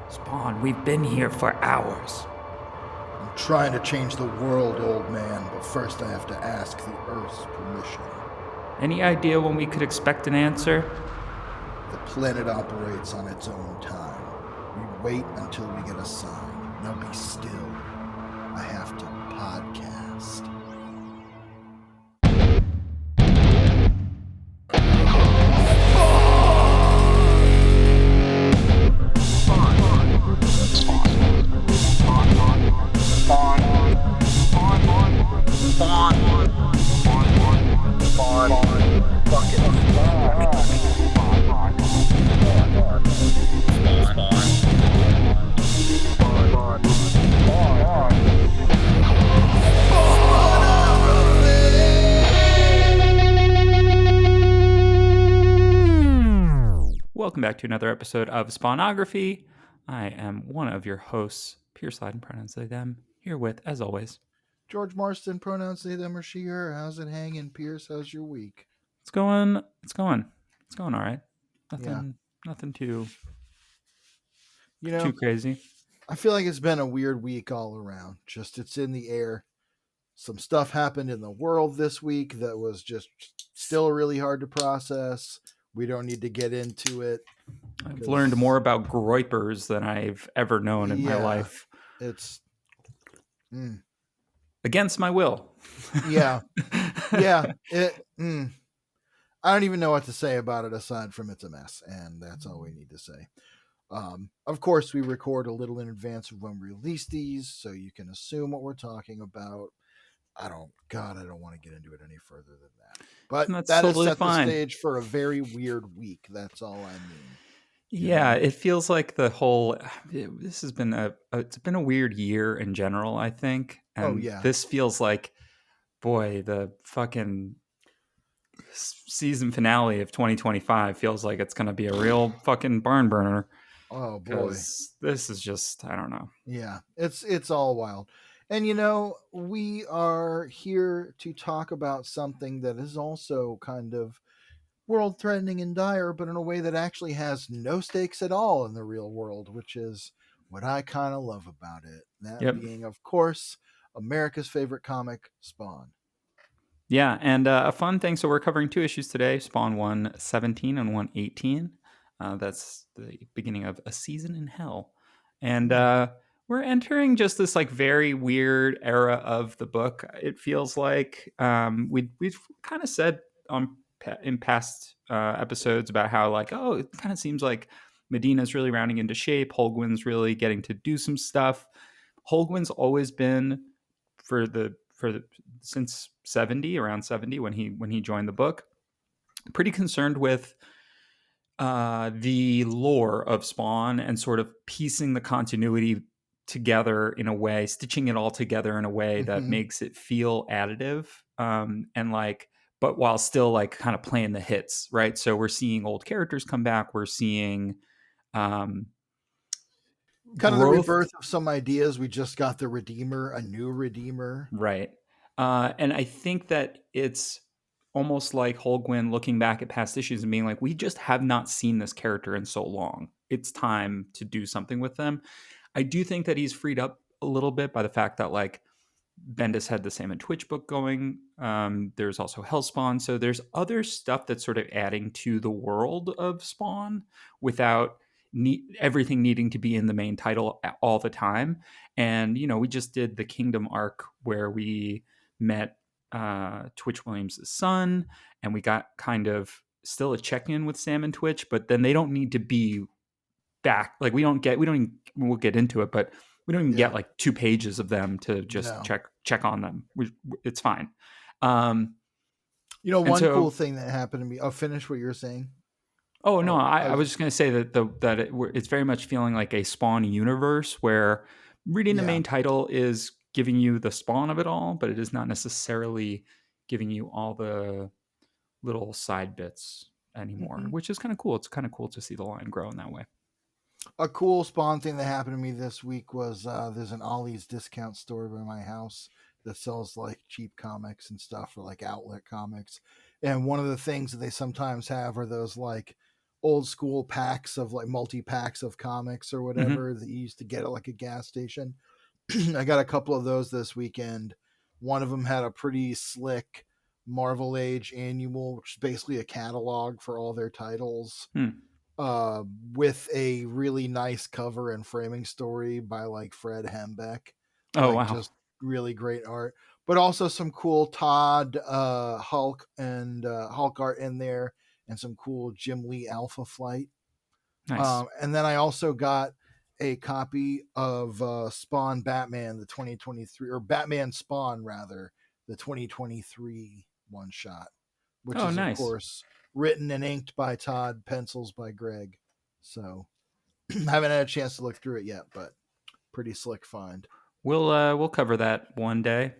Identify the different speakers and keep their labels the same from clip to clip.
Speaker 1: Spawn, we've been here for hours.
Speaker 2: I'm trying to change the world, old man, but first I have to ask the Earth's permission.
Speaker 1: Any idea when we could expect an answer?
Speaker 2: The planet operates on its own time. We wait until we get a sign. Now be still. I have to podcast.
Speaker 1: Welcome back to another episode of Spawnography. I am one of your hosts, Pierce Lyden, pronouns they, them, here with, as always,
Speaker 2: George Marston, pronouns they, them, or she, her. How's it hanging, Pierce? How's your week?
Speaker 1: It's going all right.
Speaker 2: Yeah.
Speaker 1: Nothing too
Speaker 2: too
Speaker 1: crazy.
Speaker 2: I feel like it's been a weird week all around. Just it's in the air. Some stuff happened in the world this week that was just still really hard to process. We don't need to get into it.
Speaker 1: I've learned more about groypers than I've ever known in my life.
Speaker 2: It's
Speaker 1: against my will.
Speaker 2: Yeah. I don't even know what to say about it aside from it's a mess, and that's all we need to say. Of course, we record a little in advance of when we release these, so you can assume what we're talking about. I don't want to get into it any further than that. But that totally has set the stage for a very weird week. That's all I mean.
Speaker 1: Yeah, it feels like this has been it's been a weird year in general, I think. And this feels like, boy, the fucking season finale of 2025 feels like it's going to be a real fucking barn burner.
Speaker 2: Oh boy.
Speaker 1: This is just, I don't know.
Speaker 2: Yeah, it's all wild. And we are here to talk about something that is also kind of world threatening and dire, but in a way that actually has no stakes at all in the real world, which is what I kind of love about it. That being, of course, America's favorite comic, Spawn.
Speaker 1: Yeah, and a fun thing. So we're covering two issues today, Spawn 117 and 118. That's the beginning of A Season in Hell. And we're entering just this like very weird era of the book. It feels like we've kind of said in past episodes about how like, oh, it kind of seems like Medina's really rounding into shape. Holguin's really getting to do some stuff. Holguin's always been since around 70 when he joined the book, pretty concerned with the lore of Spawn and sort of piecing the continuity together in a way, stitching it all together in a way that makes it feel additive, and like, but while still like kind of playing the hits, right? So we're seeing old characters come back. We're seeing
Speaker 2: kind of the rebirth of some ideas. We just got the Redeemer, a new Redeemer,
Speaker 1: right? And I think that it's almost like Holguin looking back at past issues and being like, we just have not seen this character in so long. It's time to do something with them. I do think that he's freed up a little bit by the fact that like Bendis had the Sam and Twitch book going. There's also Hellspawn. So there's other stuff that's sort of adding to the world of Spawn without everything needing to be in the main title all the time. And, we just did the Kingdom arc where we met Twitch Williams' son, and we got kind of still a check-in with Sam and Twitch, but then they don't need to be back. Like we'll get into it, but we don't even get like 2 pages of them to just check on them. It's fine.
Speaker 2: One cool thing that happened to me. I'll finish what you're saying.
Speaker 1: Oh no, I was just going to say that it's very much feeling like a Spawn universe where reading the main title is giving you the Spawn of it all, but it is not necessarily giving you all the little side bits anymore, which is kind of cool. It's kind of cool to see the line grow in that way.
Speaker 2: A cool Spawn thing that happened to me this week was there's an Ollie's discount store by my house that sells like cheap comics and stuff, or like outlet comics. And one of the things that they sometimes have are those like old school packs of like multi packs of comics or
Speaker 1: Hmm.
Speaker 2: whatever that you used to get at like a gas station. I got a couple of those this weekend. One of them had a pretty slick Marvel Age annual, which is basically a catalog for all their titles,
Speaker 1: Hmm.
Speaker 2: uh, with a really nice cover and framing story by like Fred Hembeck,
Speaker 1: Oh
Speaker 2: like
Speaker 1: wow,
Speaker 2: just really great art, but also some cool Todd Hulk and Hulk art in there, and some cool Jim Lee Alpha Flight.
Speaker 1: nice.
Speaker 2: And then I also got a copy of Spawn Batman, the 2023, or Batman Spawn, rather, the 2023 one shot, which
Speaker 1: Oh
Speaker 2: is, of
Speaker 1: nice.
Speaker 2: course, written and inked by Todd, pencils by Greg. So I haven't had a chance to look through it yet, but pretty slick find.
Speaker 1: We'll cover that one day.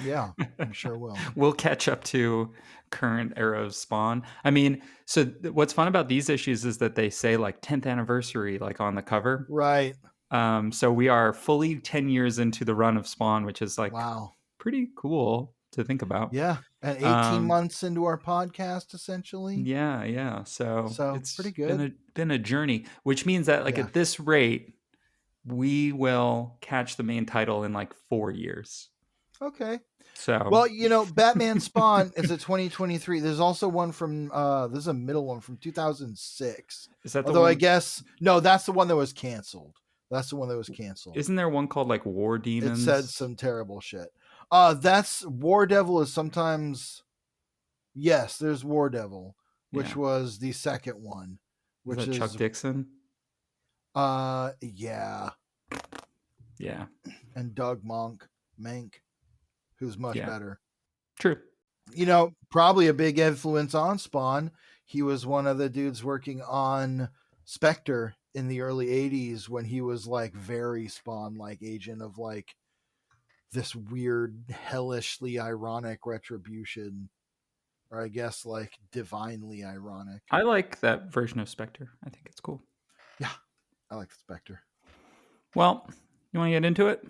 Speaker 2: Yeah, we sure will.
Speaker 1: We'll catch up to current era of Spawn. I mean, so what's fun about these issues is that they say like 10th anniversary, like on the cover.
Speaker 2: Right.
Speaker 1: So we are fully 10 years into the run of Spawn, which is like
Speaker 2: Wow.
Speaker 1: pretty cool to think about.
Speaker 2: Yeah. And 18
Speaker 1: Um,
Speaker 2: months into our podcast, essentially.
Speaker 1: yeah, yeah. So
Speaker 2: So pretty
Speaker 1: it's
Speaker 2: good.
Speaker 1: been a journey, which means that like
Speaker 2: Yeah.
Speaker 1: at this rate, we will catch the main title in like 4 years.
Speaker 2: Okay.
Speaker 1: So
Speaker 2: Well, Batman Spawn is a 2023. There's also one from there's a middle one from 2006.
Speaker 1: is that the
Speaker 2: Although I
Speaker 1: one?
Speaker 2: guess no, that's the one that was canceled. That's the one that was canceled.
Speaker 1: Isn't there one called like War
Speaker 2: It said
Speaker 1: Demons?
Speaker 2: some terrible shit. That's War Devil is sometimes, yes, there's War Devil, which
Speaker 1: Yeah.
Speaker 2: was the second one,
Speaker 1: Is
Speaker 2: which
Speaker 1: that Chuck
Speaker 2: is
Speaker 1: Dixon?
Speaker 2: yeah,
Speaker 1: Yeah.
Speaker 2: and Doug Mank, who's much
Speaker 1: Yeah.
Speaker 2: better.
Speaker 1: True.
Speaker 2: Probably a big influence on Spawn. He was one of the dudes working on Spectre in the early 80s when he was like very Spawn like agent of like this weird, hellishly ironic retribution, or I guess like divinely ironic.
Speaker 1: I like that version of Spectre. I think it's cool.
Speaker 2: Yeah, I like Spectre.
Speaker 1: Well, you want to get into it?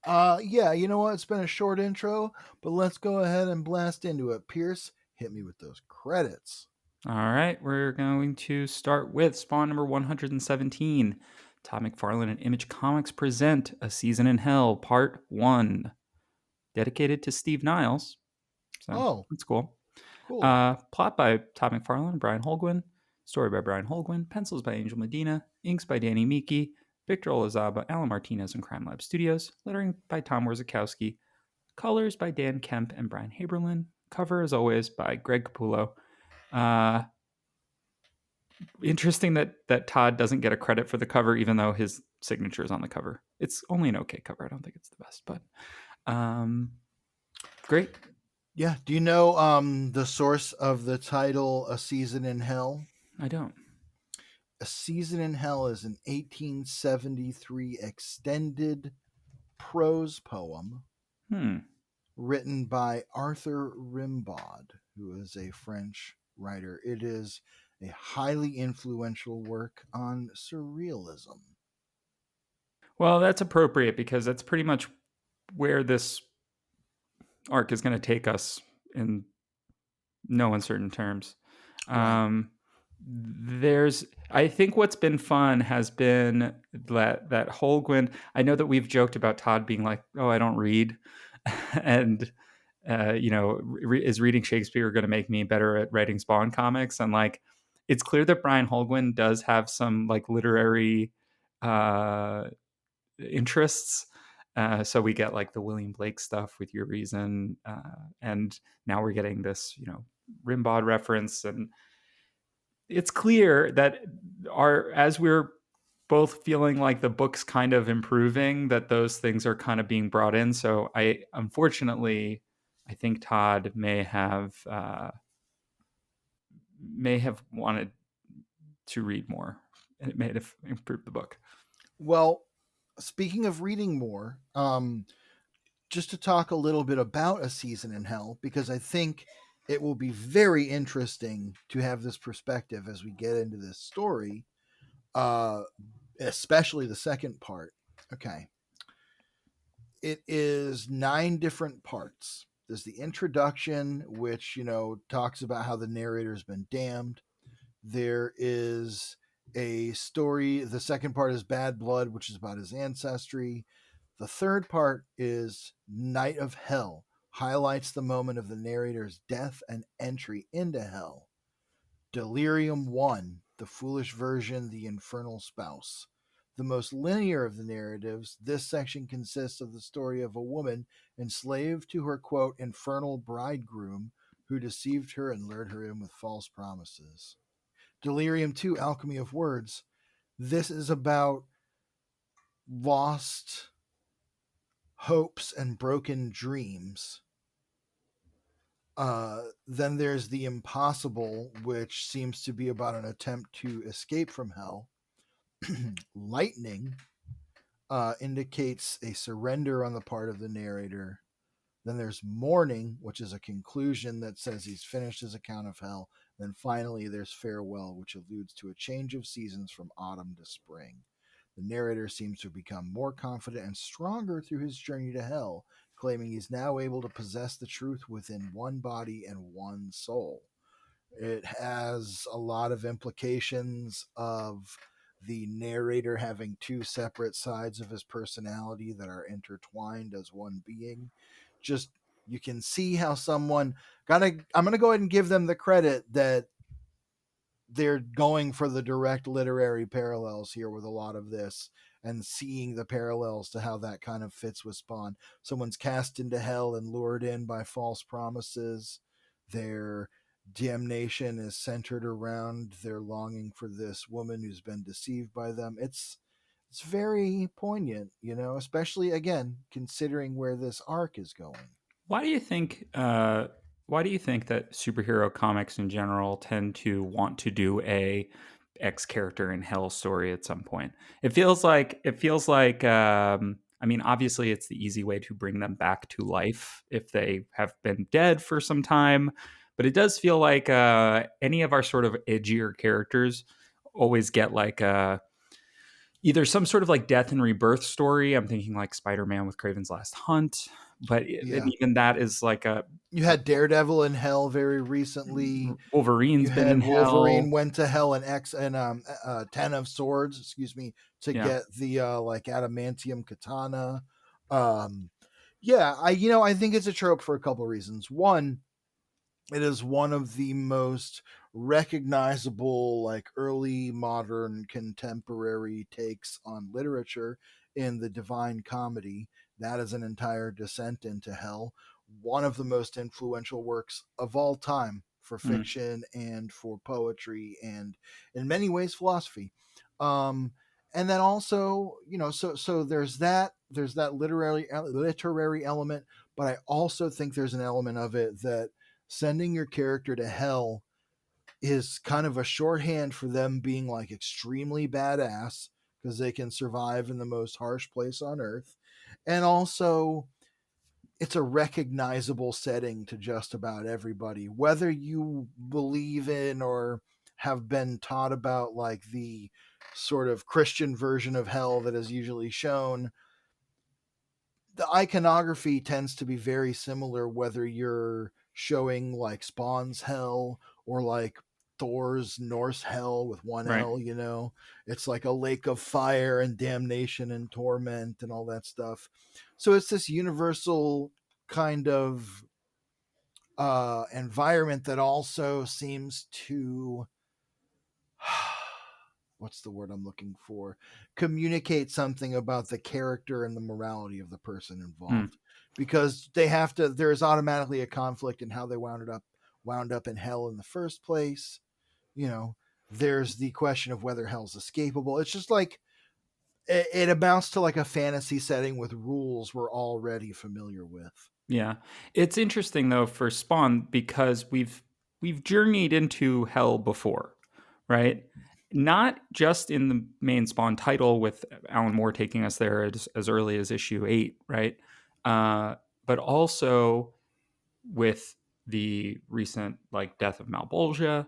Speaker 2: Yeah, you know what? It's been a short intro, but let's go ahead and blast into it. Pierce, hit me with those credits.
Speaker 1: All right. We're going to start with Spawn number 117. Todd McFarlane and Image Comics present A Season in Hell, Part 1, dedicated to Steve Niles. So
Speaker 2: Oh,
Speaker 1: that's cool.
Speaker 2: cool.
Speaker 1: Plot by Todd McFarlane and Brian Holguin. Story by Brian Holguin. Pencils by Angel Medina. Inks by Danny Miki. Victor Olazaba, Alan Martinez, and Crime Lab Studios. Lettering by Tom Warzakowski. Colors by Dan Kemp and Brian Haberlin. Cover, as always, by Greg Capullo. Interesting that Todd doesn't get a credit for the cover, even though his signature is on the cover. It's only an okay cover. I don't think it's the best, but great.
Speaker 2: Yeah. Do you know the source of the title A Season in Hell?
Speaker 1: I don't.
Speaker 2: A Season in Hell is an 1873 extended prose poem written by Arthur Rimbaud, who is a French writer. It is a highly influential work on surrealism.
Speaker 1: Well, that's appropriate because that's pretty much where this arc is going to take us in no uncertain terms.
Speaker 2: Right.
Speaker 1: I think what's been fun has been that Holguin. I know that we've joked about Todd being like, "Oh, I don't read," and is reading Shakespeare going to make me better at writing Spawn comics? And like, it's clear that Brian Holguin does have some like literary interests. So we get like the William Blake stuff with Your Reason, and now we're getting this, Rimbaud reference, and it's clear that as we're both feeling like the book's kind of improving, that those things are kind of being brought in. So unfortunately, I think Todd may have wanted to read more, and it may have improved the book.
Speaker 2: Well, speaking of reading more, just to talk a little bit about A Season in Hell, because I think it will be very interesting to have this perspective as we get into this story, especially the second part. Okay. It is 9 different parts. There's the introduction, which, talks about how the narrator's been damned. There is a story. The second part is Bad Blood, which is about his ancestry. The third part is Night of Hell, highlights the moment of the narrator's death and entry into hell. Delirium 1, the foolish version, the infernal spouse. The most linear of the narratives, this section consists of the story of a woman enslaved to her, quote, infernal bridegroom who deceived her and lured her in with false promises. Delirium 2, Alchemy of Words. This is about lost hopes and broken dreams. Then there's The Impossible, which seems to be about an attempt to escape from hell. Lightning indicates a surrender on the part of the narrator. Then there's Mourning, which is a conclusion that says he's finished his account of hell. Then finally, there's Farewell, which alludes to a change of seasons from autumn to spring. The narrator seems to have become more confident and stronger through his journey to hell, claiming he's now able to possess the truth within one body and one soul. It has a lot of implications of the narrator having two separate sides of his personality that are intertwined as one being. Just you can see how someone I'm gonna go ahead and give them the credit that they're going for the direct literary parallels here with a lot of this and seeing the parallels to how that kind of fits with Spawn. Someone's cast into hell and lured in by false promises. Their damnation is centered around their longing for this woman who's been deceived by them. It's very poignant, especially again considering where this arc is going.
Speaker 1: Why do you think? Why do you think that superhero comics in general tend to want to do a X character in hell story at some point? It feels like I mean, obviously, it's the easy way to bring them back to life if they have been dead for some time. But it does feel like any of our sort of edgier characters always get like either some sort of like death and rebirth story. I'm thinking like Spider-Man with Kraven's Last Hunt, but
Speaker 2: Yeah.
Speaker 1: even that is like
Speaker 2: You had Daredevil in hell very recently. You
Speaker 1: Wolverine's been in
Speaker 2: had Wolverine
Speaker 1: hell.
Speaker 2: went to hell and X and Ten of Swords, excuse me, to
Speaker 1: Yeah.
Speaker 2: get the like adamantium katana. Yeah, I think it's a trope for a couple of reasons. One, it is one of the most recognizable like early modern contemporary takes on literature in the Divine Comedy. That is an entire descent into hell, one of the most influential works of all time for
Speaker 1: Mm,
Speaker 2: fiction and for poetry and in many ways philosophy. And then also, so there's that literary element, but I also think there's an element of it that sending your character to hell is kind of a shorthand for them being like extremely badass because they can survive in the most harsh place on earth. And also, it's a recognizable setting to just about everybody, whether you believe in or have been taught about like the sort of Christian version of hell that is usually shown. The iconography tends to be very similar whether you're showing like Spawn's hell or like Thor's Norse hell with one
Speaker 1: right.
Speaker 2: L. It's like a lake of fire and damnation and torment and all that stuff. So it's this universal kind of environment that also seems to what's the word I'm looking for? Communicate something about the character and the morality of the person
Speaker 1: Mm,
Speaker 2: involved, because they have to. There's automatically a conflict in how they wound up in hell in the first place. You know, there's the question of whether hell's escapable. It's just like it amounts to like a fantasy setting with rules we're already familiar with.
Speaker 1: yeah. It's interesting though for Spawn because we've journeyed into hell before, right? Not just in the main Spawn title with Alan Moore taking us there as early as issue 8, right? But also with the recent like death of Malbolgia,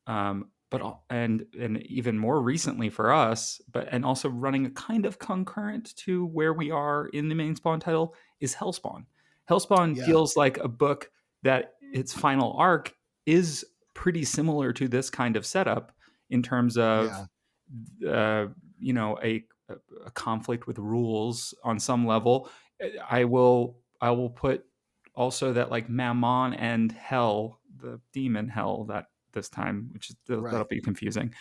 Speaker 1: and even more recently for us, but and also running a kind of concurrent to where we are in the main Spawn title is Hellspawn. Hellspawn
Speaker 2: Yeah,
Speaker 1: feels like a book that its final arc is pretty similar to this kind of setup, in terms of
Speaker 2: Yeah.
Speaker 1: uh, you know a conflict with rules on some level. I will put also that like Mammon and Hell, the demon Hell, that this time, which is that'll
Speaker 2: Right.
Speaker 1: be confusing,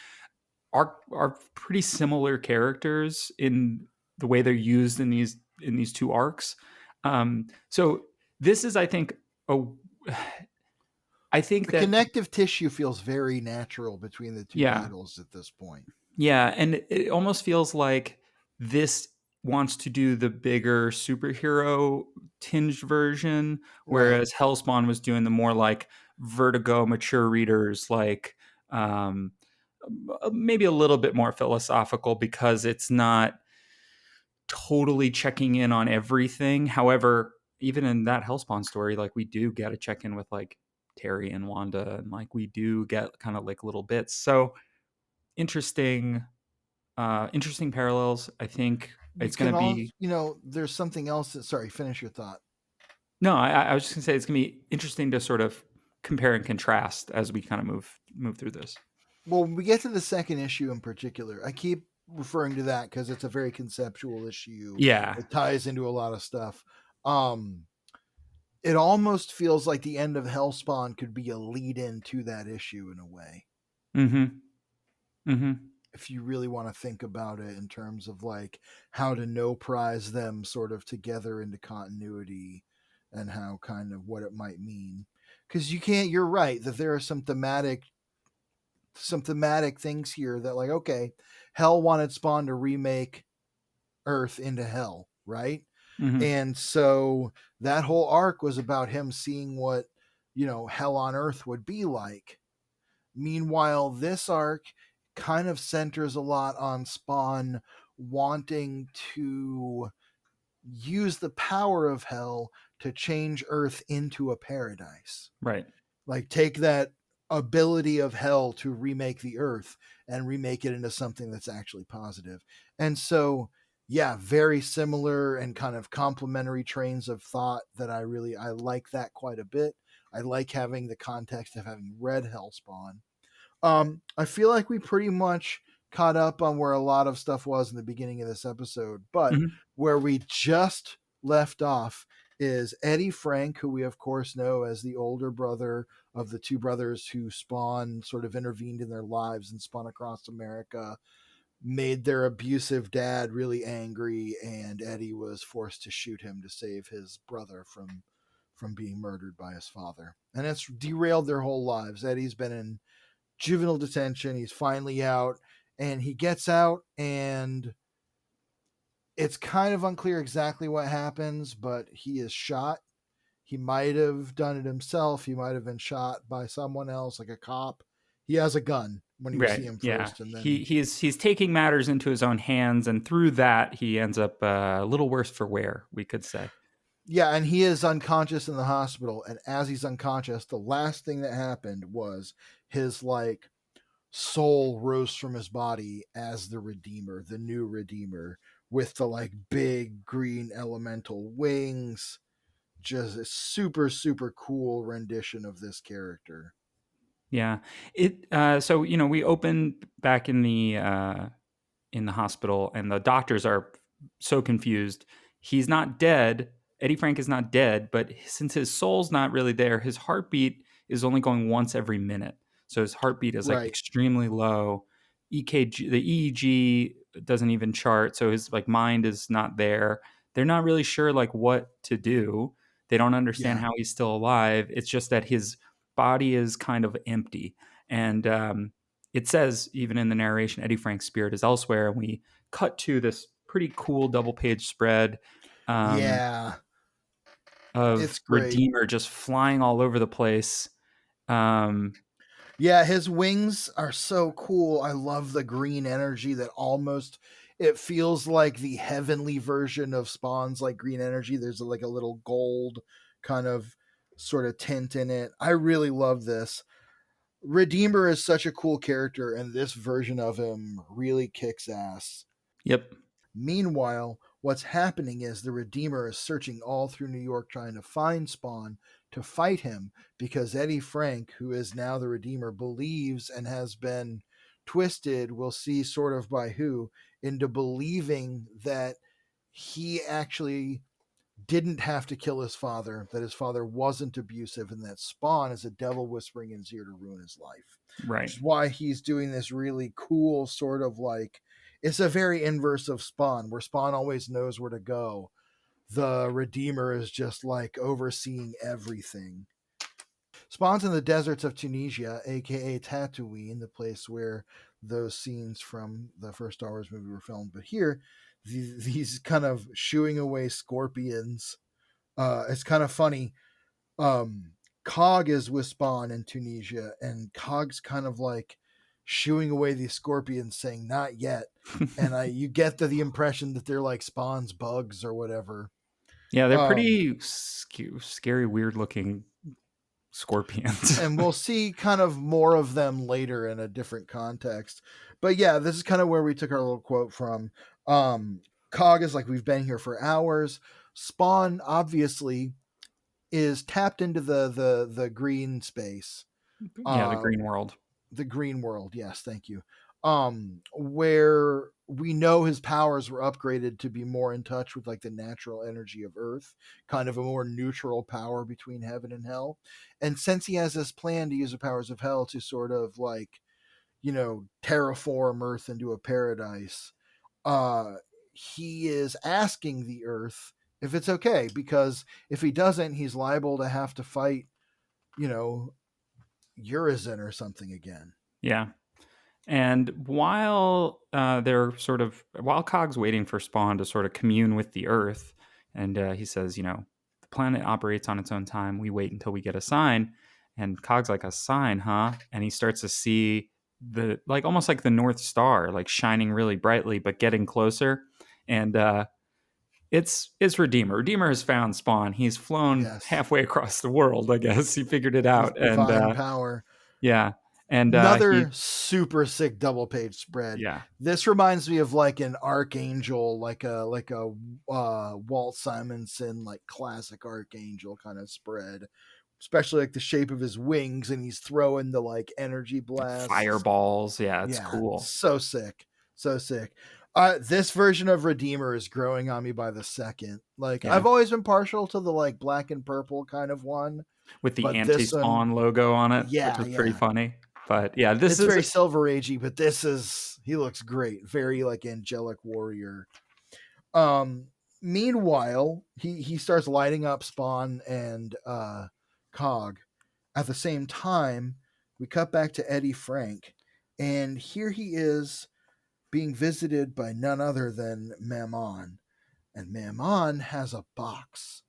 Speaker 1: are pretty similar characters in the way they're used in these two arcs. So this is, I think, a I think
Speaker 2: The
Speaker 1: that
Speaker 2: connective tissue feels very natural between the two
Speaker 1: yeah,
Speaker 2: titles at this point.
Speaker 1: yeah, and it almost feels like this wants to do the bigger superhero tinged version,
Speaker 2: Right.
Speaker 1: whereas Hellspawn was doing the more like Vertigo mature readers, like um, maybe a little bit more philosophical because it's not totally checking in on everything. However, even in that Hellspawn story, like we do get a check in with like Terry and Wanda, and like we do get kind of like little bits. So interesting, interesting parallels. I think
Speaker 2: You
Speaker 1: it's going
Speaker 2: can
Speaker 1: to
Speaker 2: all,
Speaker 1: be
Speaker 2: there's something else that, sorry, finish your thought.
Speaker 1: no. I was just going to say it's going to be interesting to sort of compare and contrast as we kind of move through this.
Speaker 2: Well, when we get to the second issue in particular, I keep referring to that because it's a very conceptual issue.
Speaker 1: Yeah.
Speaker 2: It ties into a lot of stuff. Um, it almost feels like the end of Hellspawn could be a lead in to that issue in a way.
Speaker 1: Mm-hmm. Mm-hmm.
Speaker 2: If you really want to think about it in terms of like how to no prize them sort of together into continuity and how kind of what it might mean. Because you're right that there are some thematic things here that like, okay, Hell wanted Spawn to remake Earth into Hell, right?
Speaker 1: Mm-hmm.
Speaker 2: And so that whole arc was about him seeing what, Hell on Earth would be like. Meanwhile, this arc kind of centers a lot on Spawn wanting to use the power of Hell to change Earth into a paradise.
Speaker 1: Right.
Speaker 2: Like take that ability of Hell to remake the Earth and remake it into something that's actually positive. And so, yeah, very similar and kind of complementary trains of thought that I like that quite a bit. I like having the context of having read Hellspawn. I feel like we pretty much caught up on where a lot of stuff was in the beginning of this episode, but
Speaker 1: Mm-hmm.
Speaker 2: where we just left off is Eddie Frank, who we of course know as the older brother of the two brothers who Spawn sort of intervened in their lives and Spawn across America, made their abusive dad really angry, and Eddie was forced to shoot him to save his brother from being murdered by his father. And it's derailed their whole lives. Eddie's been in juvenile detention. He's finally out, and he gets out, and it's kind of unclear exactly what happens, but he is shot. He might have done it himself. He might have been shot by someone else, like a cop. He has a gun when you see
Speaker 1: Right.
Speaker 2: him
Speaker 1: Yeah.
Speaker 2: first, and then
Speaker 1: He's taking matters into his own hands, and through that, he ends up a little worse for wear, we could say.
Speaker 2: yeah, and he is unconscious in the hospital. And as he's unconscious, the last thing that happened was his like soul rose from his body as the Redeemer, the new Redeemer, with the like big green elemental wings. Just a super, super cool rendition of this character.
Speaker 1: Yeah. It. So we open back in the hospital, and the doctors are so confused. He's not dead. Eddie Frank is not dead, but since his soul's not really there, his heartbeat is only going once every minute. So his heartbeat is like
Speaker 2: Right.
Speaker 1: extremely low. EKG, the EEG doesn't even chart, so his like mind is not there. They're not really sure like what to do. They don't understand
Speaker 2: Yeah.
Speaker 1: how he's still alive. It's just that his body is kind of empty, and it says even in the narration, Eddie Frank's spirit is elsewhere, and we cut to this pretty cool double page spread um,
Speaker 2: Yeah. It's
Speaker 1: of
Speaker 2: great.
Speaker 1: Redeemer just flying all over the place. Um,
Speaker 2: Yeah, his wings are so cool. I love the green energy that almost it feels like the heavenly version of Spawn's like green energy. There's like a little gold kind of sort of tint in it. I really love this. Redeemer is such a cool character, and this version of him really kicks ass.
Speaker 1: yep.
Speaker 2: Meanwhile, what's happening is the Redeemer is searching all through New York trying to find Spawn to fight him because Eddie Frank, who is now the Redeemer, believes and has been twisted, we'll see sort of by who, into believing that he actually didn't have to kill his father, that his father wasn't abusive, and that Spawn is a devil whispering in his ear to ruin his life.
Speaker 1: Right.
Speaker 2: Which is why he's doing this really cool sort of like, it's a very inverse of Spawn, where Spawn always knows where to go. The Redeemer is just like overseeing everything. Spawn's in the deserts of Tunisia, aka Tatooine, the place where those scenes from the first Star Wars movie were filmed. But here, these kind of shooing away scorpions. It's kind of funny. Cog is with Spawn in Tunisia, and Cog's kind of like shooing away these scorpions, saying "not yet." And you get the impression that they're like Spawn's bugs or whatever.
Speaker 1: Yeah, they're pretty scary, weird looking scorpions.
Speaker 2: And we'll see kind of more of them later in a different context. But yeah, this is kind of where we took our little quote from. Cog is like, we've been here for hours. Spawn obviously is tapped into the green space.
Speaker 1: Yeah, the green world.
Speaker 2: The green world, yes, thank you. Where we know his powers were upgraded to be more in touch with like the natural energy of Earth, kind of a more neutral power between heaven and hell. And since he has this plan to use the powers of hell to sort of like, terraform Earth into a paradise, he is asking the Earth if it's okay, because if he doesn't, he's liable to have to fight, Urizen or something again.
Speaker 1: Yeah. And while while Cog's waiting for Spawn to sort of commune with the Earth, and he says, the planet operates on its own time. We wait until we get a sign. And Cog's like, a sign, huh? And he starts to see almost like the North Star, like shining really brightly, but getting closer. And it's Redeemer. Redeemer has found Spawn. He's flown halfway across the world, I guess. He figured it out.
Speaker 2: Divine power.
Speaker 1: Yeah. And
Speaker 2: another super sick double page spread.
Speaker 1: Yeah.
Speaker 2: This reminds me of like an Archangel, like a Walt Simonson, like classic Archangel kind of spread, especially like the shape of his wings, and he's throwing the like energy blasts,
Speaker 1: fireballs. Yeah, it's cool.
Speaker 2: So sick. This version of Redeemer is growing on me by the second. Like, I've always been partial to the like black and purple kind of one
Speaker 1: with the anti-Spawn logo on it, which is pretty funny. But yeah,
Speaker 2: it's very Silver Agey, but he looks great. Very like angelic warrior. Meanwhile, he starts lighting up Spawn and Cog. At the same time, we cut back to Eddie Frank, and here he is being visited by none other than Mammon. And Mammon has a box.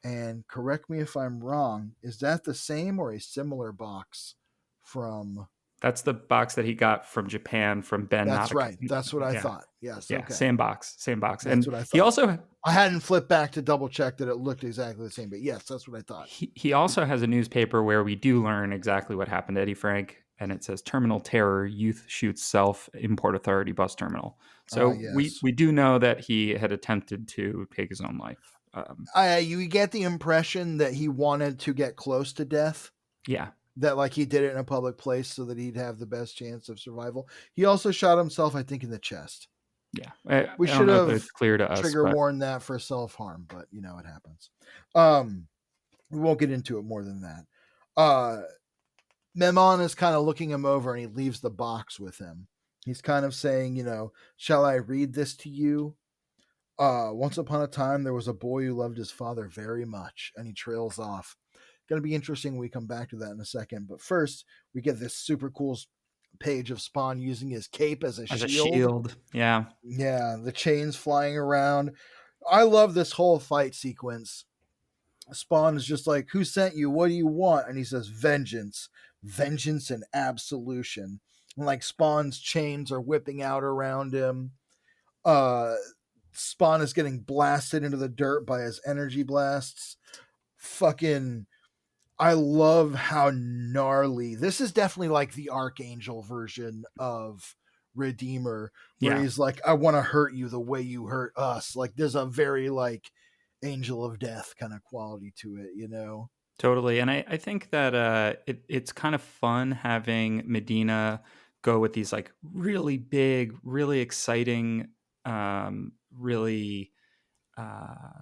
Speaker 2: And correct me if I'm wrong, is that the same or a similar box from...
Speaker 1: That's the box that he got from Japan from Ben.
Speaker 2: That's right. That's what I thought. Yes.
Speaker 1: Yeah. Okay. Same box.
Speaker 2: That's
Speaker 1: and
Speaker 2: what I thought.
Speaker 1: He also...
Speaker 2: I hadn't flipped back to double check that it looked exactly the same, but yes, that's what I thought.
Speaker 1: He also has a newspaper where we do learn exactly what happened to Eddie Frank, and it says Terminal Terror, Youth Shoots Self, Import Authority Bus Terminal. So yes. we do know that he had attempted to take his own life.
Speaker 2: You get the impression that he wanted to get close to death.
Speaker 1: Yeah.
Speaker 2: That like he did it in a public place so that he'd have the best chance of survival. He also shot himself, I think, in the chest.
Speaker 1: Yeah.
Speaker 2: We should have
Speaker 1: clear to us,
Speaker 2: trigger warned that for self-harm, but it happens. We won't get into it more than that. Memon is kind of looking him over, and he leaves the box with him. He's kind of saying, shall I read this to you? Once upon a time, there was a boy who loved his father very much, and he trails off. Going to be interesting when we come back to that in a second. But first, we get this super cool page of Spawn using his cape as a shield.
Speaker 1: Yeah.
Speaker 2: Yeah, the chains flying around. I love this whole fight sequence. Spawn is just like, who sent you? What do you want? And he says, vengeance. Vengeance and absolution. And like Spawn's chains are whipping out around him. Spawn is getting blasted into the dirt by his energy blasts. Fucking... I love how gnarly. This is definitely like the Archangel version of Redeemer, where he's like, I want to hurt you the way you hurt us. Like, there's a very like Angel of Death kind of quality to it,
Speaker 1: Totally. And I think that it's kind of fun having Medina go with these like really big, really exciting, really uh,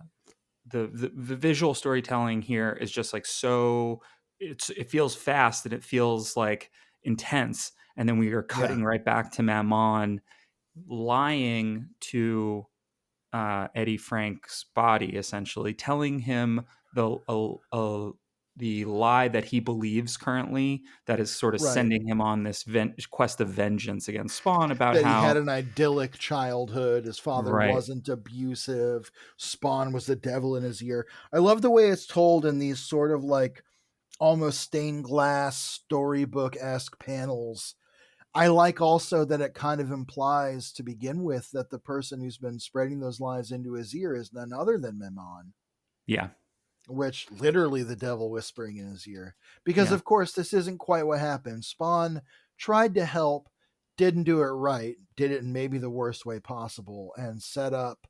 Speaker 1: the visual storytelling here is just like so it feels fast and it feels like intense, and then we are
Speaker 2: Yeah.
Speaker 1: cutting right back to Mammon lying to Eddie Frank's body, essentially telling him the lie that he believes currently, that is sort of
Speaker 2: Right.
Speaker 1: sending him on this quest of vengeance against Spawn, about
Speaker 2: That he had
Speaker 1: how
Speaker 2: an idyllic childhood. His father
Speaker 1: right,
Speaker 2: wasn't abusive. Spawn was the devil in his ear. I love the way it's told in these sort of like almost stained glass storybook esque panels. I like also that it kind of implies to begin with that the person who's been spreading those lies into his ear is none other than Memon,
Speaker 1: yeah,
Speaker 2: which literally the devil whispering in his ear. Because,
Speaker 1: yeah,
Speaker 2: of course, this isn't quite what happened. Spawn tried to help, didn't do it right, did it in maybe the worst way possible, and set up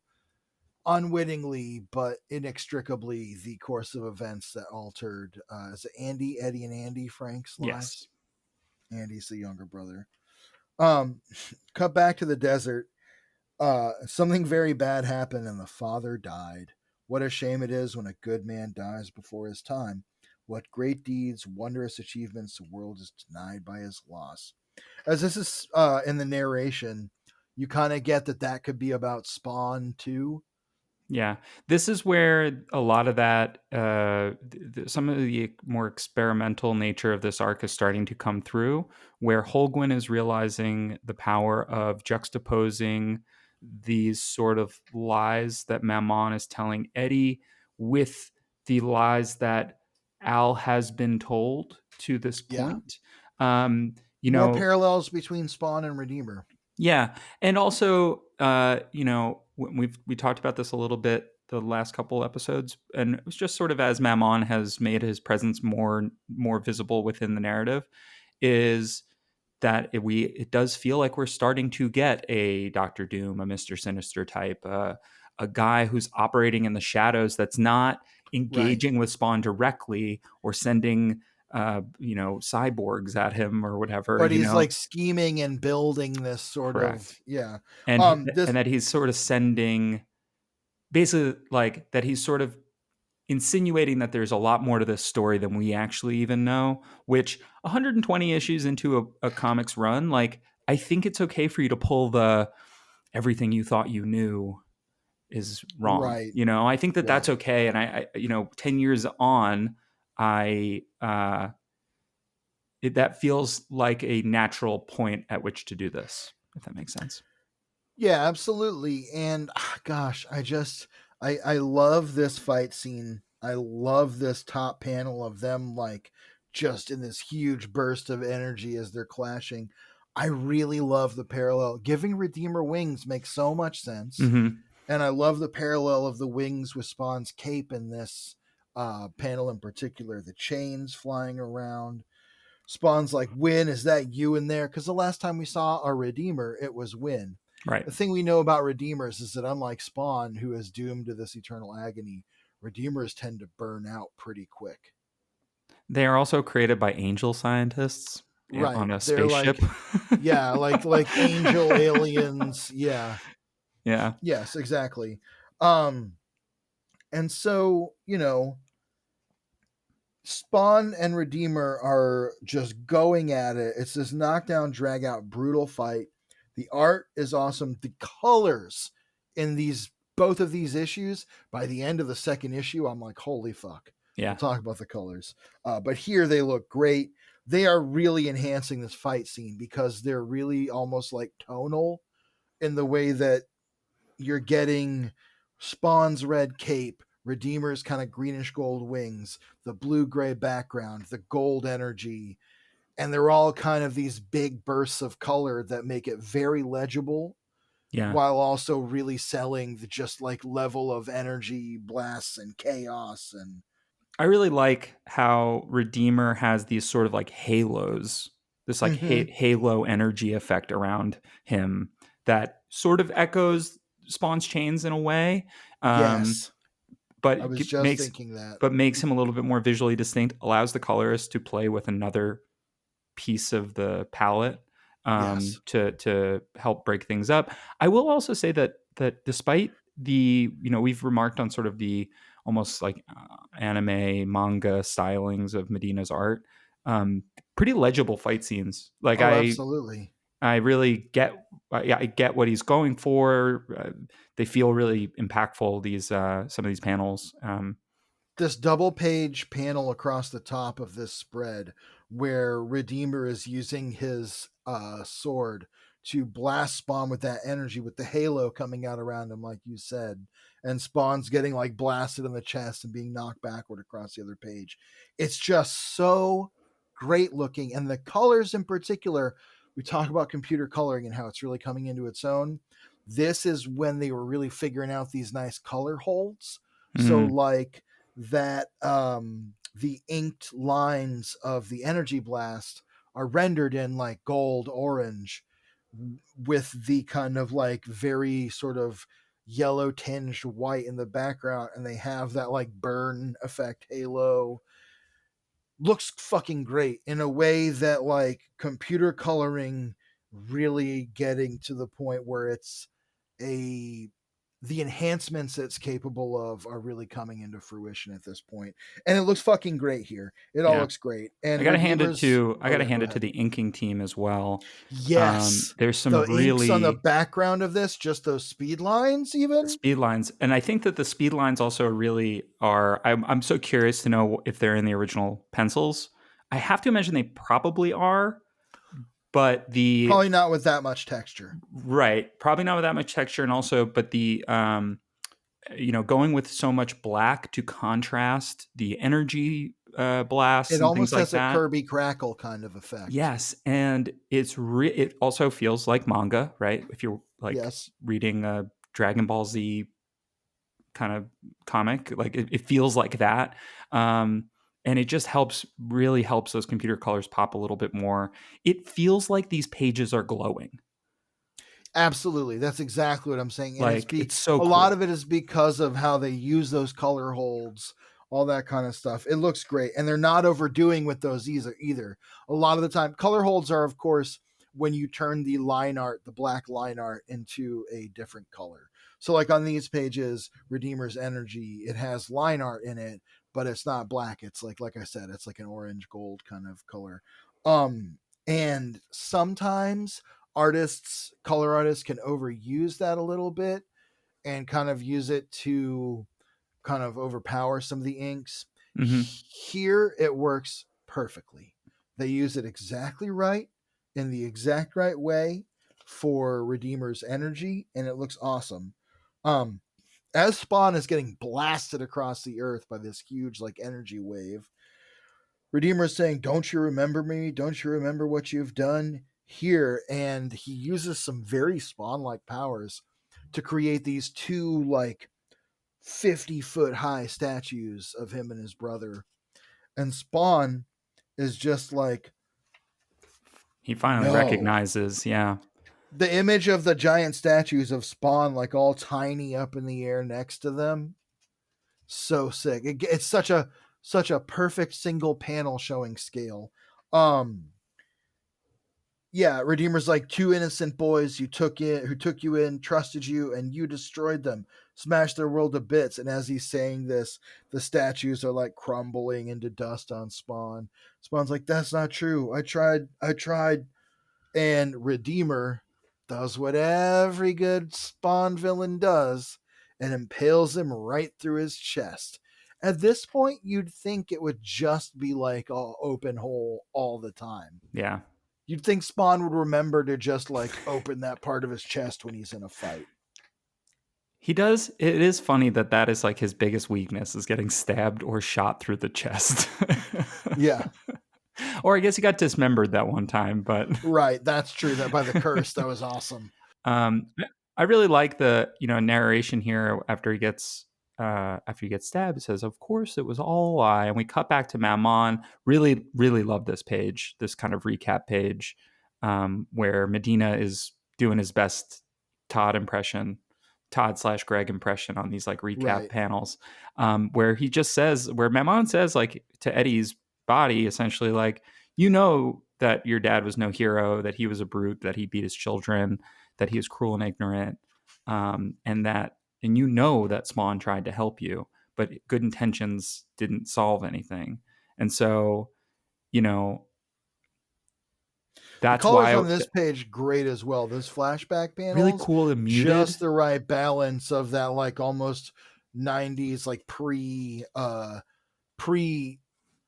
Speaker 2: unwittingly but inextricably the course of events that altered is it Eddie and Andy Frank's lives.
Speaker 1: yes,
Speaker 2: Andy's the younger brother. Um, cut back to the desert. Something very bad happened and the father died. What a shame it is when a good man dies before his time. What great deeds, wondrous achievements the world is denied by his loss. As this is in the narration, you kind of get that that could be about Spawn too.
Speaker 1: yeah. This is where a lot of that, some of the more experimental nature of this arc is starting to come through, where Holguin is realizing the power of juxtaposing these sort of lies that Mammon is telling Eddie with the lies that Al has been told to this
Speaker 2: Yeah.
Speaker 1: point. Um, you
Speaker 2: More
Speaker 1: know,
Speaker 2: parallels between Spawn and Redeemer.
Speaker 1: yeah, and also, we talked about this a little bit the last couple episodes, and it was just sort of as Mammon has made his presence more visible within the narrative, is that it does feel like we're starting to get a Doctor Doom, a Mister Sinister type, a guy who's operating in the shadows that's not
Speaker 2: Right.
Speaker 1: engaging with Spawn directly or sending cyborgs at him or whatever,
Speaker 2: But he's like scheming and building this sort of
Speaker 1: correct.
Speaker 2: yeah.
Speaker 1: And
Speaker 2: This
Speaker 1: that he's sort of sending, basically, like that he's sort of insinuating that there's a lot more to this story than we actually even know, which 120 issues into a comics run, like I think it's okay for you to pull the everything you thought you knew is wrong,
Speaker 2: right.
Speaker 1: I think that that's
Speaker 2: Right.
Speaker 1: okay. And I 10 years on, I that feels like a natural point at which to do this, if that makes sense.
Speaker 2: Yeah, absolutely. And gosh, I love this fight scene. I love this top panel of them like just in this huge burst of energy as they're clashing. I really love the parallel. Giving Redeemer wings makes so much sense.
Speaker 1: Hmm.
Speaker 2: And I love the parallel of the wings with Spawn's cape in this panel in particular. The chains flying around. Spawn's like, Win, is that you in there? Because the last time we saw a Redeemer, it was Win.
Speaker 1: Right.
Speaker 2: The thing we know about Redeemers is that unlike Spawn, who is doomed to this eternal agony, Redeemers tend to burn out pretty quick.
Speaker 1: They are also created by angel scientists on
Speaker 2: Right.
Speaker 1: a
Speaker 2: They're
Speaker 1: spaceship.
Speaker 2: like, yeah, like angel aliens. Yeah.
Speaker 1: Yeah.
Speaker 2: Yes, exactly. Um, and so, Spawn and Redeemer are just going at it. It's this knockdown, drag out, brutal fight. The art is awesome. The colors in these both of these issues, by the end of the second issue, I'm like, holy fuck. We'll
Speaker 1: Yeah.
Speaker 2: talk about the colors. But here they look great. They are really enhancing this fight scene because they're really almost like tonal in the way that you're getting Spawn's red cape, Redeemer's kind of greenish gold wings, the blue gray background, the gold energy, and they're all kind of these big bursts of color that make it very legible
Speaker 1: Yeah.
Speaker 2: while also really selling the just like level of energy blasts and chaos and
Speaker 1: I really like how Redeemer has these sort of like halos, this like
Speaker 2: mm-hmm.
Speaker 1: halo energy effect around him that sort of echoes Spawn's chains in a way, um,
Speaker 2: Yes, I
Speaker 1: but
Speaker 2: was just
Speaker 1: makes
Speaker 2: thinking that.
Speaker 1: him a little bit more visually distinct. Allows the colorist to play with another piece of the palette,
Speaker 2: Yes.
Speaker 1: to help break things up. I will also say that despite the, we've remarked on sort of the almost like anime manga stylings of Medina's art, um, pretty legible fight scenes. Like
Speaker 2: Oh, absolutely.
Speaker 1: I really get, yeah, I get what he's going for. They feel really impactful. These some of these panels.
Speaker 2: This double page panel across the top of this spread where Redeemer is using his sword to blast Spawn with that energy, with the halo coming out around him, like you said, and Spawn's getting like blasted in the chest and being knocked backward across the other page. It's just so great looking, and the colors in particular. We talk about computer coloring and how it's really coming into its own. This is when they were really figuring out these nice color holds. So
Speaker 1: Mm,
Speaker 2: like that the inked lines of the energy blast are rendered in like gold orange with the kind of like very sort of yellow tinged white in the background, and they have that like burn effect halo. Looks fucking great in a way that like computer coloring really getting to the point where it's a the enhancements it's capable of are really coming into fruition at this point. And it looks fucking great here. It all
Speaker 1: yeah.
Speaker 2: looks great. And Redeemers,
Speaker 1: I
Speaker 2: oh
Speaker 1: gotta
Speaker 2: yeah, go
Speaker 1: hand it to
Speaker 2: ahead.
Speaker 1: the inking team as well.
Speaker 2: Yes.
Speaker 1: There's some
Speaker 2: The inks on the
Speaker 1: really
Speaker 2: background of this, just those speed lines even.
Speaker 1: speed lines, and I think that the speed lines also really are. I'm so curious to know if they're in the original pencils. I have to imagine they probably are, but the
Speaker 2: Probably not with that much texture.
Speaker 1: right, probably not with that much texture, and also, but the going with so much black to contrast the energy blasts
Speaker 2: It
Speaker 1: and things
Speaker 2: almost
Speaker 1: like
Speaker 2: has a
Speaker 1: that.
Speaker 2: Kirby crackle kind of effect.
Speaker 1: Yes, and it also feels like manga, right? If you're like
Speaker 2: Yes.
Speaker 1: reading a Dragon Ball Z kind of comic, like it feels like that. And it just really helps those computer colors pop a little bit more. It feels like these pages are glowing.
Speaker 2: Absolutely. That's exactly what I'm saying. And
Speaker 1: Like it's so
Speaker 2: a lot
Speaker 1: cool.
Speaker 2: of it is because of how they use those color holds, all that kind of stuff. It looks great. And they're not overdoing with those either. A lot of the time, color holds are, of course, when you turn the line art, the black line art, into a different color. So, like on these pages, Redeemer's Energy, it has line art in it, but it's not black. It's like I said, it's like an orange gold kind of color. And sometimes color artists can overuse that a little bit and kind of use it to kind of overpower some of the inks.
Speaker 1: Hmm.
Speaker 2: Here it works perfectly. They use it exactly right in the exact right way for Redeemer's Energy, and it looks awesome. Um, as Spawn is getting blasted across the earth by this huge like energy wave, Redeemer is saying, "Don't you remember me? Don't you remember what you've done here?" And he uses some very Spawn like powers to create these two like 50-foot high statues of him and his brother. And Spawn is just like,
Speaker 1: He finally
Speaker 2: no.
Speaker 1: recognizes, yeah.
Speaker 2: The image of the giant statues of Spawn, like all tiny up in the air next to them, so sick. It's such a perfect single panel showing scale. Um, yeah, Redeemer's like two innocent boys who took you in, trusted you, and you destroyed them, smashed their world to bits. And as he's saying this, the statues are like crumbling into dust on Spawn. Spawn's like, "That's not true. I tried." And Redeemer does what every good Spawn villain does and impales him right through his chest. At this point, you'd think it would just be like an open hole all the time.
Speaker 1: Yeah.
Speaker 2: You'd think Spawn would remember to just like open that part of his chest when he's in a fight.
Speaker 1: He does. It is funny that that is like his biggest weakness is getting stabbed or shot through the chest.
Speaker 2: Yeah,
Speaker 1: Or I guess he got dismembered that one time, but
Speaker 2: right. That's true. That by the curse, that was awesome.
Speaker 1: um, I really like the narration here after he gets stabbed. It says, "Of course, it was all a lie," and we cut back to Mammon. Really, really love this page, this kind of recap page, where Medina is doing his best Todd impression, Todd slash Greg impression on these like recap
Speaker 2: Right.
Speaker 1: panels, where Mammon says like to Eddie's body essentially like, that your dad was no hero, that he was a brute, that he beat his children, that he was cruel and ignorant, and you know that Spawn tried to help you, but good intentions didn't solve anything. And so, you know,
Speaker 2: The
Speaker 1: that's
Speaker 2: colors
Speaker 1: why
Speaker 2: on this page great as well. Those flashback
Speaker 1: really
Speaker 2: panels,
Speaker 1: cool and muted.
Speaker 2: just the right balance of that like almost 90s like pre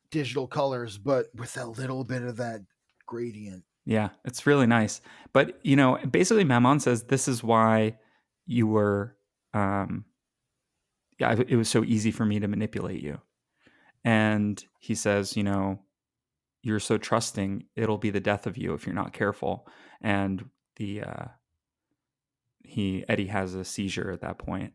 Speaker 2: digital colors, but with a little bit of that gradient.
Speaker 1: Yeah, it's really nice. But basically, Mammon says this is why you were. Yeah, it was so easy for me to manipulate you. And he says, you're so trusting, it'll be the death of you if you're not careful. And the Eddie has a seizure at that point.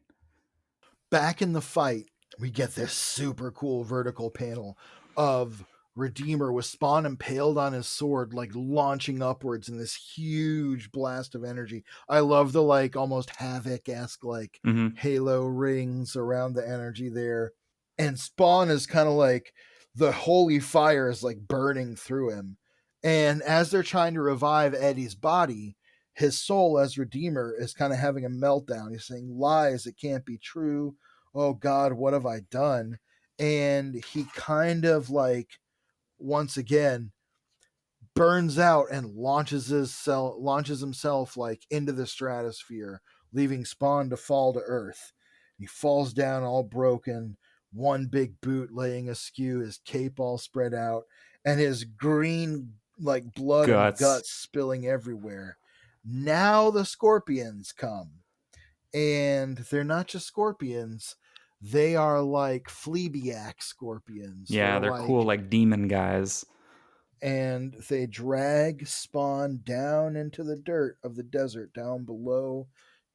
Speaker 2: Back in the fight, we get this super cool vertical panel of Redeemer with Spawn impaled on his sword, like launching upwards in this huge blast of energy. I love the like almost Havoc-esque like
Speaker 1: Mm-hmm.
Speaker 2: halo rings around the energy there. And Spawn is kind of like the holy fire is like burning through him. And as they're trying to revive Eddie's body, his soul as Redeemer is kind of having a meltdown. He's saying, lies, it can't be true. Oh God, what have I done? And he kind of like, once again, burns out and launches himself like into the stratosphere, leaving Spawn to fall to earth. He falls down all broken, one big boot laying askew, his cape all spread out, and his green like blood and
Speaker 1: Guts.
Speaker 2: guts spilling everywhere. Now the scorpions come, and they're not just scorpions. They are like Fleabiac scorpions.
Speaker 1: Yeah, they're cool, like demon guys.
Speaker 2: And they drag Spawn down into the dirt of the desert down below,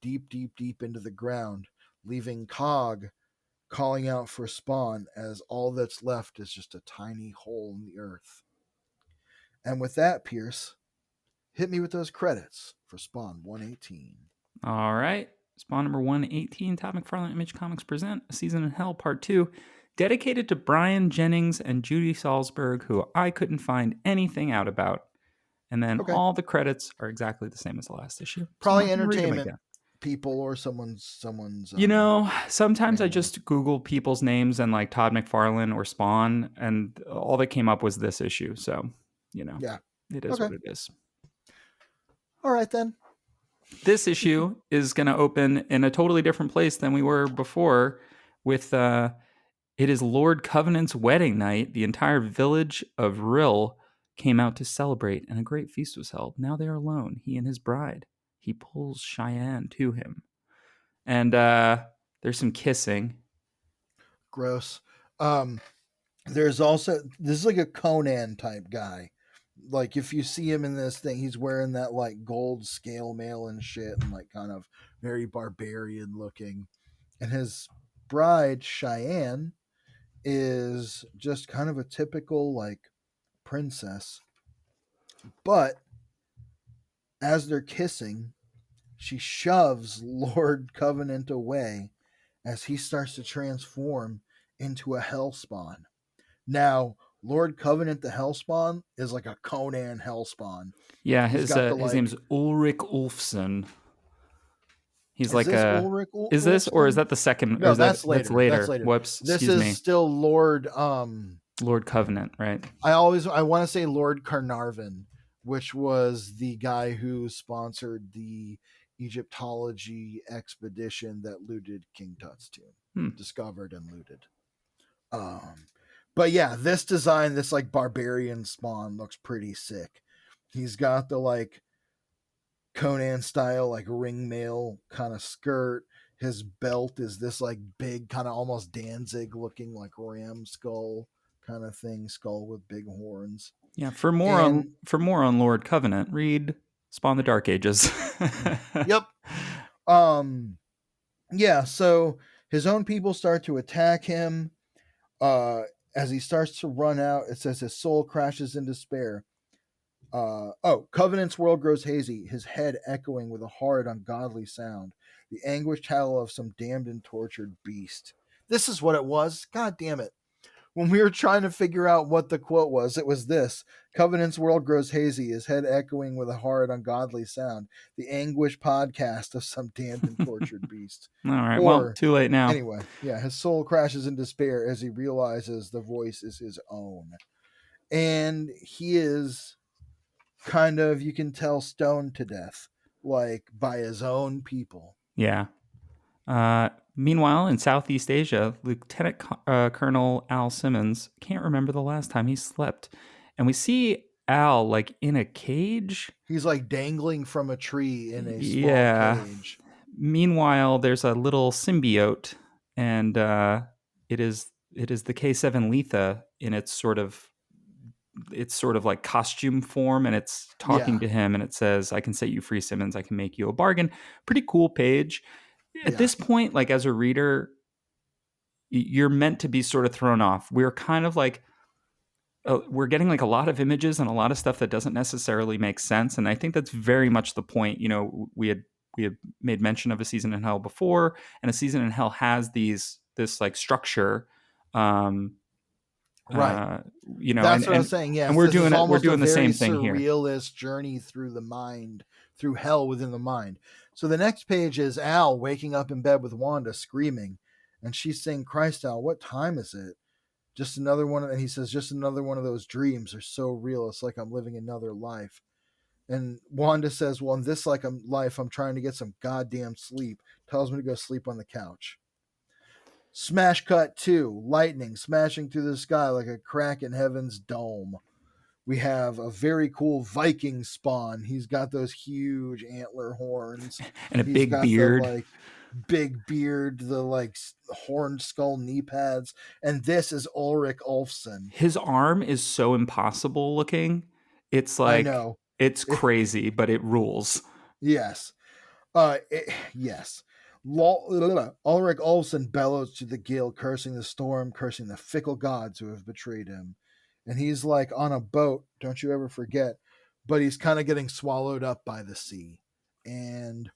Speaker 2: deep, deep, deep into the ground, leaving Cog calling out for Spawn as all that's left is just a tiny hole in the earth. And with that, Pierce, hit me with those credits for Spawn 118.
Speaker 1: All right. Spawn number 118, Todd McFarlane Image Comics present A Season in Hell Part 2, dedicated to Brian Jennings and Judy Salzberg, who I couldn't find anything out about. And then all the credits are exactly the same as the last issue.
Speaker 2: Probably entertainment people or someone's
Speaker 1: sometimes I just Google people's names and like Todd McFarlane or Spawn, and all that came up was this issue. So, it is what it is.
Speaker 2: All right, then.
Speaker 1: This issue is going to open in a totally different place than we were before with it is Lord Covenant's wedding night. The entire village of Rill came out to celebrate, and a great feast was held. Now they are alone, he and his bride. He pulls Cheyenne to him. And there's some kissing.
Speaker 2: Gross. There's also, this is like a Conan type guy. Like if you see him in this thing, he's wearing that like gold scale mail and shit, and like kind of very barbarian looking. And his bride, Cheyenne, is just kind of a typical like princess. But as they're kissing, she shoves Lord Covenant away as he starts to transform into a hellspawn. Now, Lord Covenant the Hellspawn is like a Conan Hellspawn.
Speaker 1: Yeah, his name's Ulrich Ulfsson. He's like
Speaker 2: Ulrich
Speaker 1: is this, or is that the second?
Speaker 2: No,
Speaker 1: or is
Speaker 2: that's
Speaker 1: that,
Speaker 2: later.
Speaker 1: That's later.
Speaker 2: That's later.
Speaker 1: Whoops.
Speaker 2: This
Speaker 1: excuse
Speaker 2: is
Speaker 1: me.
Speaker 2: still Lord
Speaker 1: Covenant, right?
Speaker 2: I want to say Lord Carnarvon, which was the guy who sponsored the Egyptology expedition that looted King Tut's tomb. Discovered and looted. But yeah, this design, this like barbarian Spawn looks pretty sick. He's got the like Conan style like ringmail kind of skirt. His belt is this like big kind of almost Danzig looking like ram skull kind of thing, skull with big horns.
Speaker 1: Yeah, for more on Lord Covenant, read Spawn the Dark Ages.
Speaker 2: Yep. Yeah, so his own people start to attack him. As he starts to run out, it says his soul crashes in despair. Covenant's world grows hazy, his head echoing with a hard, ungodly sound. The anguished howl of some damned and tortured beast. This is what it was. God damn it. when we were trying to figure out what the quote was, it was this: Covenant's world grows hazy, his head echoing with a horrid, ungodly sound. The anguish podcast of some damned and tortured beast.
Speaker 1: All right. Well,
Speaker 2: Or,
Speaker 1: too late now.
Speaker 2: anyway, yeah, his soul crashes in despair as he realizes the voice is his own. And he is kind of, you can tell, stoned to death, like by his own people.
Speaker 1: Yeah. Meanwhile, in Southeast Asia, Lieutenant Colonel Al Simmons can't remember the last time he slept. And we see Al like in a cage.
Speaker 2: He's like dangling from a tree in a small
Speaker 1: Yeah.
Speaker 2: cage.
Speaker 1: Meanwhile, there's a little symbiote, and it is the K7 Letha in its sort of like costume form, and it's talking to him, and it says, "I can set you free, Simmons. I can make you a bargain." Pretty cool page. At this point, like as a reader, you're meant to be sort of thrown off. We're kind of like we're getting like a lot of images and a lot of stuff that doesn't necessarily make sense, and I think that's very much the point. You know, we had made mention of A Season in Hell before, and A Season in Hell has this like structure.
Speaker 2: Right.
Speaker 1: You know,
Speaker 2: that's what I was saying. Yes,
Speaker 1: and we're
Speaker 2: this is
Speaker 1: doing it. We're
Speaker 2: almost
Speaker 1: doing
Speaker 2: a
Speaker 1: the
Speaker 2: very
Speaker 1: same thing here.
Speaker 2: surrealist journey through the mind, through hell within the mind. So the next page is Al waking up in bed with Wanda screaming, and she's saying, "Christ, Al, what time is it? Just another one." And he says, "Just another one of those dreams. Are so real. It's like I'm living another life." And Wanda says, "Well, in this life, I'm trying to get some goddamn sleep." Tells me to go sleep on the couch. Smash cut 2, lightning smashing through the sky like a crack in heaven's dome. We have a very cool Viking spawn. He's got those huge antler horns
Speaker 1: and a big beard.
Speaker 2: The, big beard, the horned skull knee pads. And this is Ulrich Ulfson.
Speaker 1: His arm is so impossible looking. It's like, I know. It's crazy, but it rules.
Speaker 2: Yes. Yes. Ulrich Olsen bellows to the gale, cursing the storm, cursing the fickle gods who have betrayed him. And he's like on a boat, don't you ever forget, but he's kind of getting swallowed up by the sea. And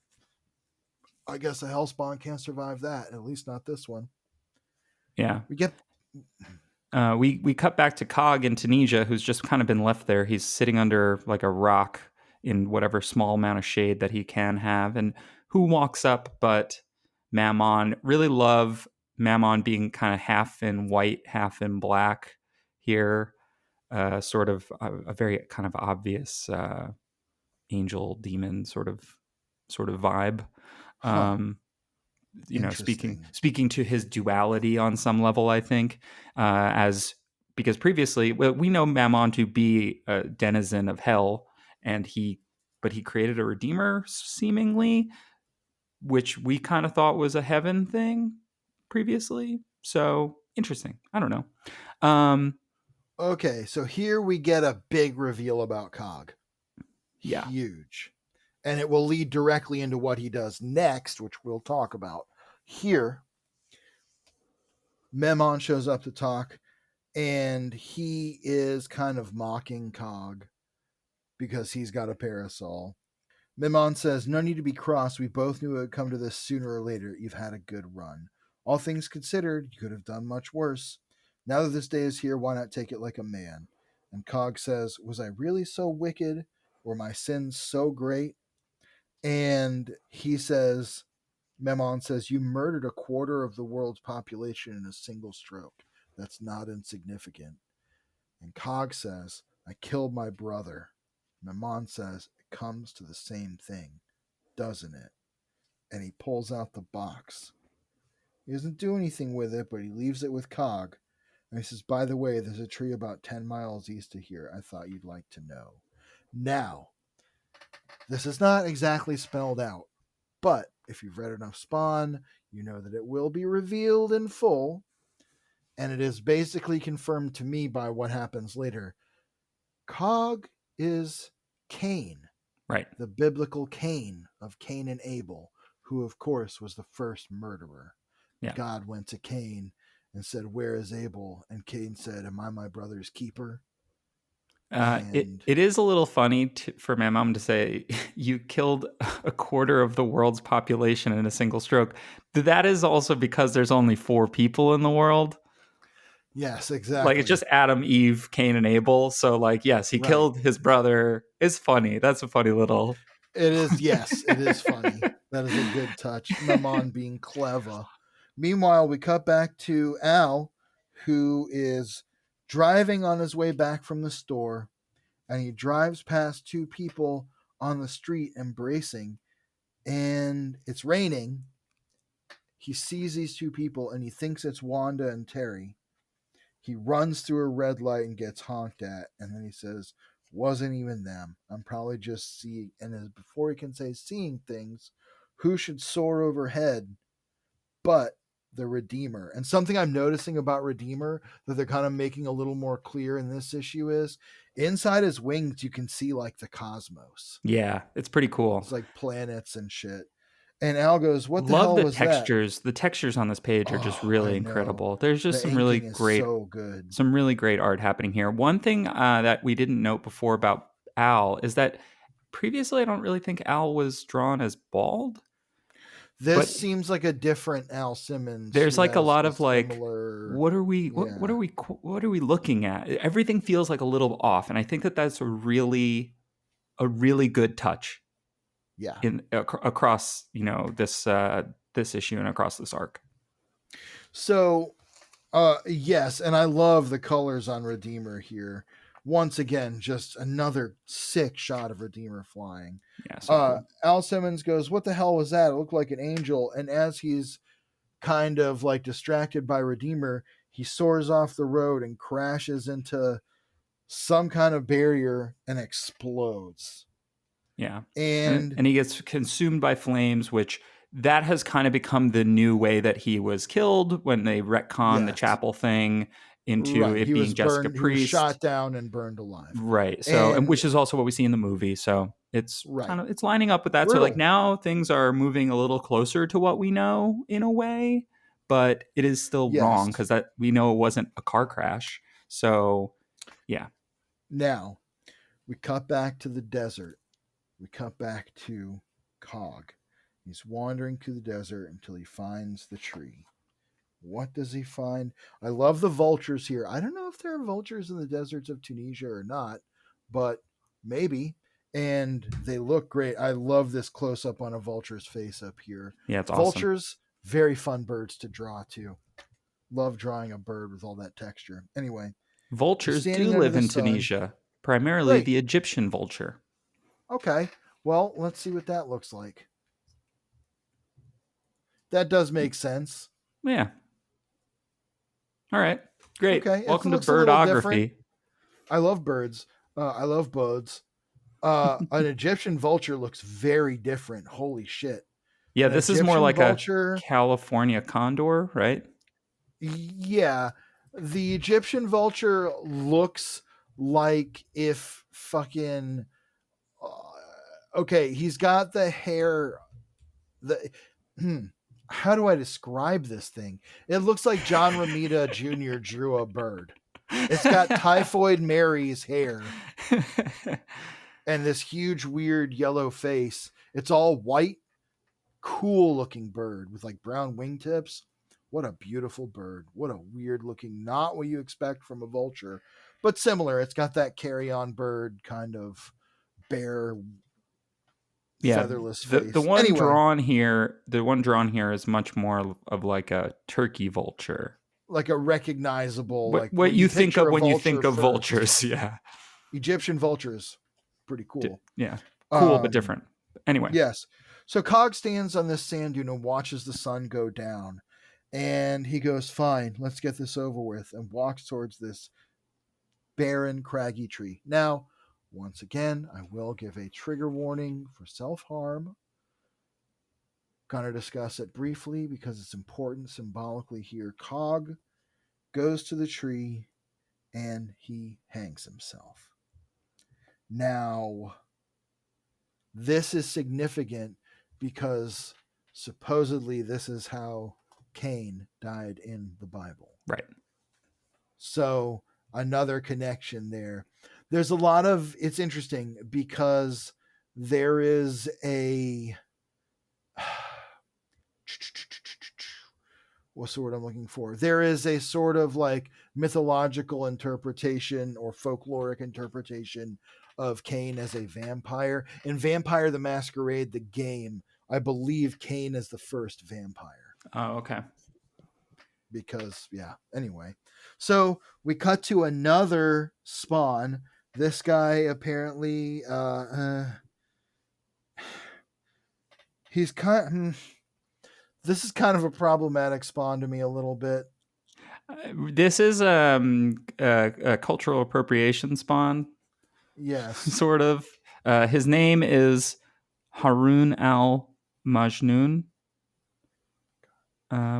Speaker 2: I guess a hellspawn can't survive that, at least not this one.
Speaker 1: Yeah.
Speaker 2: We get
Speaker 1: we cut back to Cog in Tunisia, who's just kind of been left there. He's sitting under like a rock in whatever small amount of shade that he can have, and who walks up but Mammon. Really love Mammon being kind of half in white, half in black here. Sort of a very kind of obvious angel demon sort of vibe. You know, speaking to his duality on some level, I think, because previously we know Mammon to be a denizen of hell, and he created a redeemer seemingly, which we kind of thought was a heaven thing previously. So interesting. I don't know.
Speaker 2: Okay, so here we get a big reveal about Cog.
Speaker 1: Yeah.
Speaker 2: Huge. And it will lead directly into what he does next, which we'll talk about. Here, Memon shows up to talk, and he is kind of mocking Cog because he's got a parasol. Memon says, "No need to be cross. We both knew it would come to this sooner or later. You've had a good run. All things considered, you could have done much worse. Now that this day is here, why not take it like a man?" And Cog says, "Was I really so wicked? Were my sins so great?" And he says, Memon says, "You murdered a quarter of the world's population in a single stroke. That's not insignificant." And Cog says, "I killed my brother." Memon says, "It comes to the same thing, doesn't it?" And he pulls out the box. He doesn't do anything with it, but he leaves it with Cog. And he says, "By the way, there's a tree about 10 miles east of here. I thought you'd like to know." Now, this is not exactly spelled out, but if you've read enough Spawn, you know that it will be revealed in full, and it is basically confirmed to me by what happens later. Cog is Cain,
Speaker 1: right?
Speaker 2: The biblical Cain of Cain and Abel, who of course was the first murderer. Yeah. God went to Cain and said, "Where is Abel?" And Cain said, "Am I my brother's keeper?"
Speaker 1: It is a little funny for my mom to say, "You killed a quarter of the world's population in a single stroke." That is also because there's only 4 people in the world.
Speaker 2: Yes,
Speaker 1: Like it's just
Speaker 2: exactly.
Speaker 1: Adam, Eve, Cain, and Abel. So like, yes, he
Speaker 2: Right.
Speaker 1: killed his brother. It's funny. That's a funny little.
Speaker 2: It is, yes, it is funny. That is a good touch. Mammon being clever. Meanwhile, we cut back to Al, who is driving on his way back from the store, and he drives past two people on the street embracing, and it's raining. He sees these two people and he thinks it's Wanda and Terry. He runs through a red light and gets honked at, and then he says, "Wasn't even them. I'm probably just seeing." And as before he can say seeing things, who should soar overhead but the Redeemer? And something I'm noticing about Redeemer that they're kind of making a little more clear in this issue is inside his wings you can see like the cosmos.
Speaker 1: Yeah, it's pretty
Speaker 2: It's
Speaker 1: cool.
Speaker 2: like planets and shit. And Al goes, "What the
Speaker 1: Love
Speaker 2: hell
Speaker 1: the
Speaker 2: was that?"
Speaker 1: textures. The textures on this page are just
Speaker 2: Oh, I
Speaker 1: really
Speaker 2: know.
Speaker 1: incredible. There's just
Speaker 2: The inking is so good.
Speaker 1: some really great art happening here. One thing that we didn't note before about Al is that previously I don't really think Al was drawn as bald,
Speaker 2: This
Speaker 1: but
Speaker 2: seems like a different Al Simmons
Speaker 1: there's
Speaker 2: who
Speaker 1: like a
Speaker 2: has
Speaker 1: lot
Speaker 2: a
Speaker 1: of like
Speaker 2: similar.
Speaker 1: what
Speaker 2: Yeah.
Speaker 1: are we what are we looking at? Everything feels like a little off, and I think that that's a really good touch
Speaker 2: Yeah.
Speaker 1: in across, you know, this issue and across this arc.
Speaker 2: So, yes, and I love the colors on Redeemer here. Once again, just another sick shot of Redeemer flying.
Speaker 1: Yeah, so cool.
Speaker 2: Al Simmons goes, "What the hell was that? It looked like an angel." And as he's kind of like distracted by Redeemer, he soars off the road and crashes into some kind of barrier and explodes.
Speaker 1: Yeah.
Speaker 2: And
Speaker 1: And he gets consumed by flames, which that has kind of become the new way that he was killed when they retcon the
Speaker 2: yes,
Speaker 1: chapel thing into
Speaker 2: right.
Speaker 1: it
Speaker 2: He
Speaker 1: being
Speaker 2: was
Speaker 1: Jessica
Speaker 2: burned. He was shot
Speaker 1: Priest.
Speaker 2: down and burned alive.
Speaker 1: Right. So, and
Speaker 2: And
Speaker 1: which is also what we see in the movie. So it's kind
Speaker 2: right,
Speaker 1: of, it's lining up with that. So like
Speaker 2: brutal.
Speaker 1: now things are moving a little closer to what we know in a way, but it is still wrong
Speaker 2: Yes.
Speaker 1: because that we know it wasn't a car crash. So yeah.
Speaker 2: Now we cut back to the desert. We cut back to Cog. He's wandering through the desert until he finds the tree. What does he find? I love the vultures here. I don't know if there are vultures in the deserts of Tunisia or not, but maybe. And they look great. I love this close up on a vulture's face up here.
Speaker 1: Yeah, it's awesome.
Speaker 2: Vultures, very fun birds to draw too. Love drawing a bird with all that texture. Anyway, he's
Speaker 1: Vultures do
Speaker 2: standing under
Speaker 1: live
Speaker 2: the
Speaker 1: in
Speaker 2: sun.
Speaker 1: Tunisia, primarily
Speaker 2: Great.
Speaker 1: the Egyptian vulture.
Speaker 2: Okay. Well, let's see what that looks like. That does make sense.
Speaker 1: Yeah. All right. Great.
Speaker 2: Okay. It
Speaker 1: Welcome to
Speaker 2: looks a little different.
Speaker 1: birdography.
Speaker 2: I love birds. I love birds. An Egyptian vulture looks very different. Holy shit.
Speaker 1: Yeah,
Speaker 2: An
Speaker 1: this is more
Speaker 2: Egyptian
Speaker 1: like a
Speaker 2: vulture.
Speaker 1: California condor, right?
Speaker 2: Yeah. The Egyptian vulture looks like if fucking. Okay, he's got the hair. The. How do I describe this thing? It looks like John Romita Jr. drew a bird. It's got Typhoid Mary's hair and this huge, weird yellow face. It's all white, cool looking bird with like brown wingtips. What a beautiful bird. What a weird looking, not what you expect from a vulture, but similar. It's got that carry on bird kind of bare,
Speaker 1: Yeah,
Speaker 2: featherless
Speaker 1: the
Speaker 2: face.
Speaker 1: one
Speaker 2: Anyway,
Speaker 1: drawn here, is much more of like a turkey vulture.
Speaker 2: like a recognizable, like
Speaker 1: What
Speaker 2: when you
Speaker 1: you think
Speaker 2: picture
Speaker 1: of
Speaker 2: a
Speaker 1: when you
Speaker 2: vulture
Speaker 1: think of
Speaker 2: first,
Speaker 1: vultures? Yeah,
Speaker 2: Egyptian vultures, pretty cool.
Speaker 1: yeah, cool but
Speaker 2: Um,
Speaker 1: different. Anyway,
Speaker 2: yes. So Cog stands on this sand dune and watches the sun go down. And he goes, "Fine, let's get this over with," and walks towards this barren, craggy tree. Now, once again, I will give a trigger warning for self harm. Gonna discuss it briefly because it's important symbolically here. Cog goes to the tree and he hangs himself. Now, this is significant because supposedly this is how Cain died in the Bible.
Speaker 1: right.
Speaker 2: So, another connection there. There's a lot of, it's interesting because there is a, what's the word I'm looking for? There is a sort of like mythological interpretation or folkloric interpretation of Cain as a vampire. In Vampire the Masquerade, the game, I believe Cain is the first vampire.
Speaker 1: Oh, okay.
Speaker 2: Because, yeah, anyway. So we cut to another Spawn. This guy apparently, he's this is kind of a problematic Spawn to me a little bit.
Speaker 1: This is a cultural appropriation Spawn,
Speaker 2: Yes.
Speaker 1: sort of. His name is Harun al Majnun,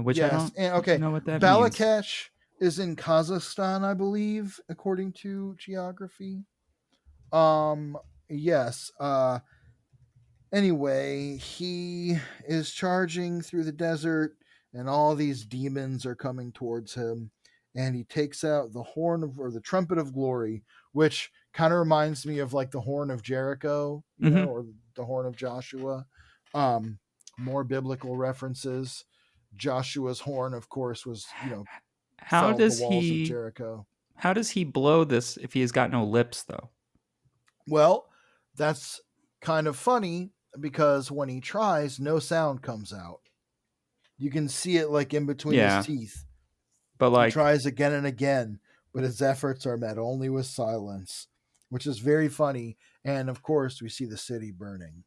Speaker 1: which I
Speaker 2: Yes.
Speaker 1: don't
Speaker 2: And okay,
Speaker 1: know what that means.
Speaker 2: Balakesh is in Kazakhstan, I believe, according to geography. Um yes. Anyway, he is charging through the desert, and all these demons are coming towards him. And he takes out the horn of, or the trumpet of glory, which kind of reminds me of like the horn of Jericho,
Speaker 1: Hmm.
Speaker 2: or the horn of Joshua. More biblical references. Joshua's horn, of course, was,
Speaker 1: How
Speaker 2: felled the
Speaker 1: does
Speaker 2: walls of
Speaker 1: he
Speaker 2: Jericho.
Speaker 1: how does he blow this if he has got no lips though?
Speaker 2: Well, that's kind of funny because when he tries, no sound comes out. You can see it like in between his
Speaker 1: Yeah,
Speaker 2: teeth.
Speaker 1: but
Speaker 2: He
Speaker 1: like,
Speaker 2: tries again and again, but his efforts are met only with silence, which is very funny. And of course, we see the city burning.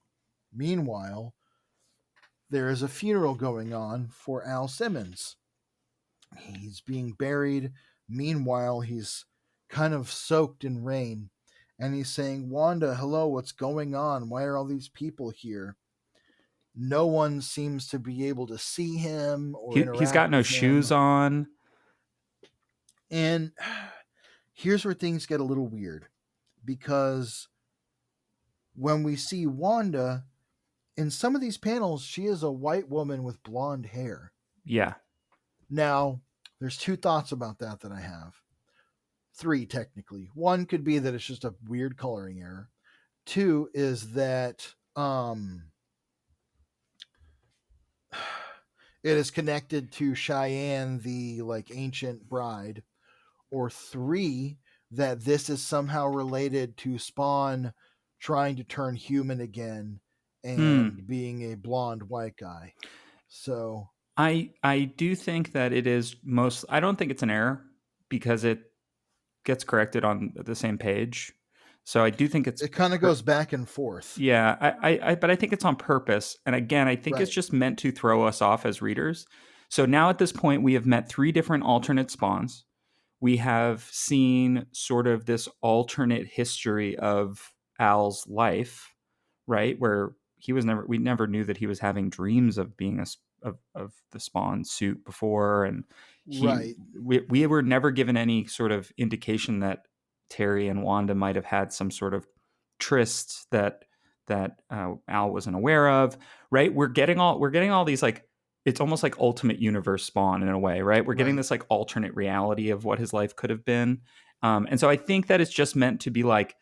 Speaker 2: Meanwhile, there is a funeral going on for Al Simmons. He's being buried. Meanwhile, he's kind of soaked in rain. And he's saying, Wanda, hello, what's going on? Why are all these people here? No one seems to be able to see him or
Speaker 1: he's got
Speaker 2: interact
Speaker 1: no
Speaker 2: with him.
Speaker 1: shoes on.
Speaker 2: And here's where things get a little weird, because when we see Wanda in some of these panels, she is a white woman with blonde hair.
Speaker 1: Yeah.
Speaker 2: Now, there's two thoughts about that I have. Three, technically. One could be that it's just a weird coloring error. Two is that it is connected to Cheyenne, the like ancient bride. Or three, that this is somehow related to Spawn trying to turn human again
Speaker 1: Hmm.
Speaker 2: and being a blonde white guy. So
Speaker 1: I do think that it is most. I don't think it's an error because it gets corrected on the same page. So I do think it's
Speaker 2: it kind of goes back and forth.
Speaker 1: yeah. But I think it's on purpose. And again, I think it's
Speaker 2: Right.
Speaker 1: just meant to throw us off as readers. So now at this point, we have met three different alternate spawns. We have seen sort of this alternate history of Al's life, right? Where we never knew that he was having dreams of being of the Spawn suit before, and
Speaker 2: Right.
Speaker 1: we were never given any sort of indication that Terry and Wanda might have had some sort of tryst that Al wasn't aware of, right? We're getting all these like it's almost like ultimate universe Spawn in a way, right? We're getting
Speaker 2: Right.
Speaker 1: this like alternate reality of what his life could have been, and so I think that it's just meant to be like,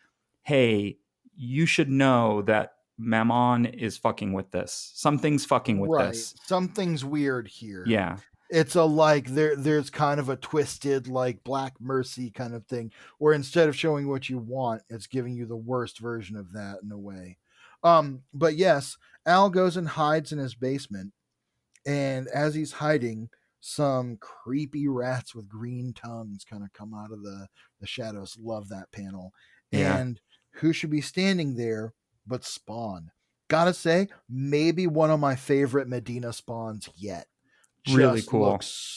Speaker 1: hey, you should know that Mammon is fucking with this. Something's fucking with
Speaker 2: Right.
Speaker 1: this.
Speaker 2: Something's weird here.
Speaker 1: Yeah.
Speaker 2: It's a like there's kind of a twisted like Black Mercy kind of thing, where instead of showing what you want, it's giving you the worst version of that in a way. But yes, Al goes and hides in his basement, and as he's hiding, some creepy rats with green tongues kind of come out of the shadows. Love that panel.
Speaker 1: Yeah.
Speaker 2: And who should be standing there but Spawn? Gotta say, maybe one of my favorite Medina Spawns yet.
Speaker 1: Really
Speaker 2: Just looks
Speaker 1: cool.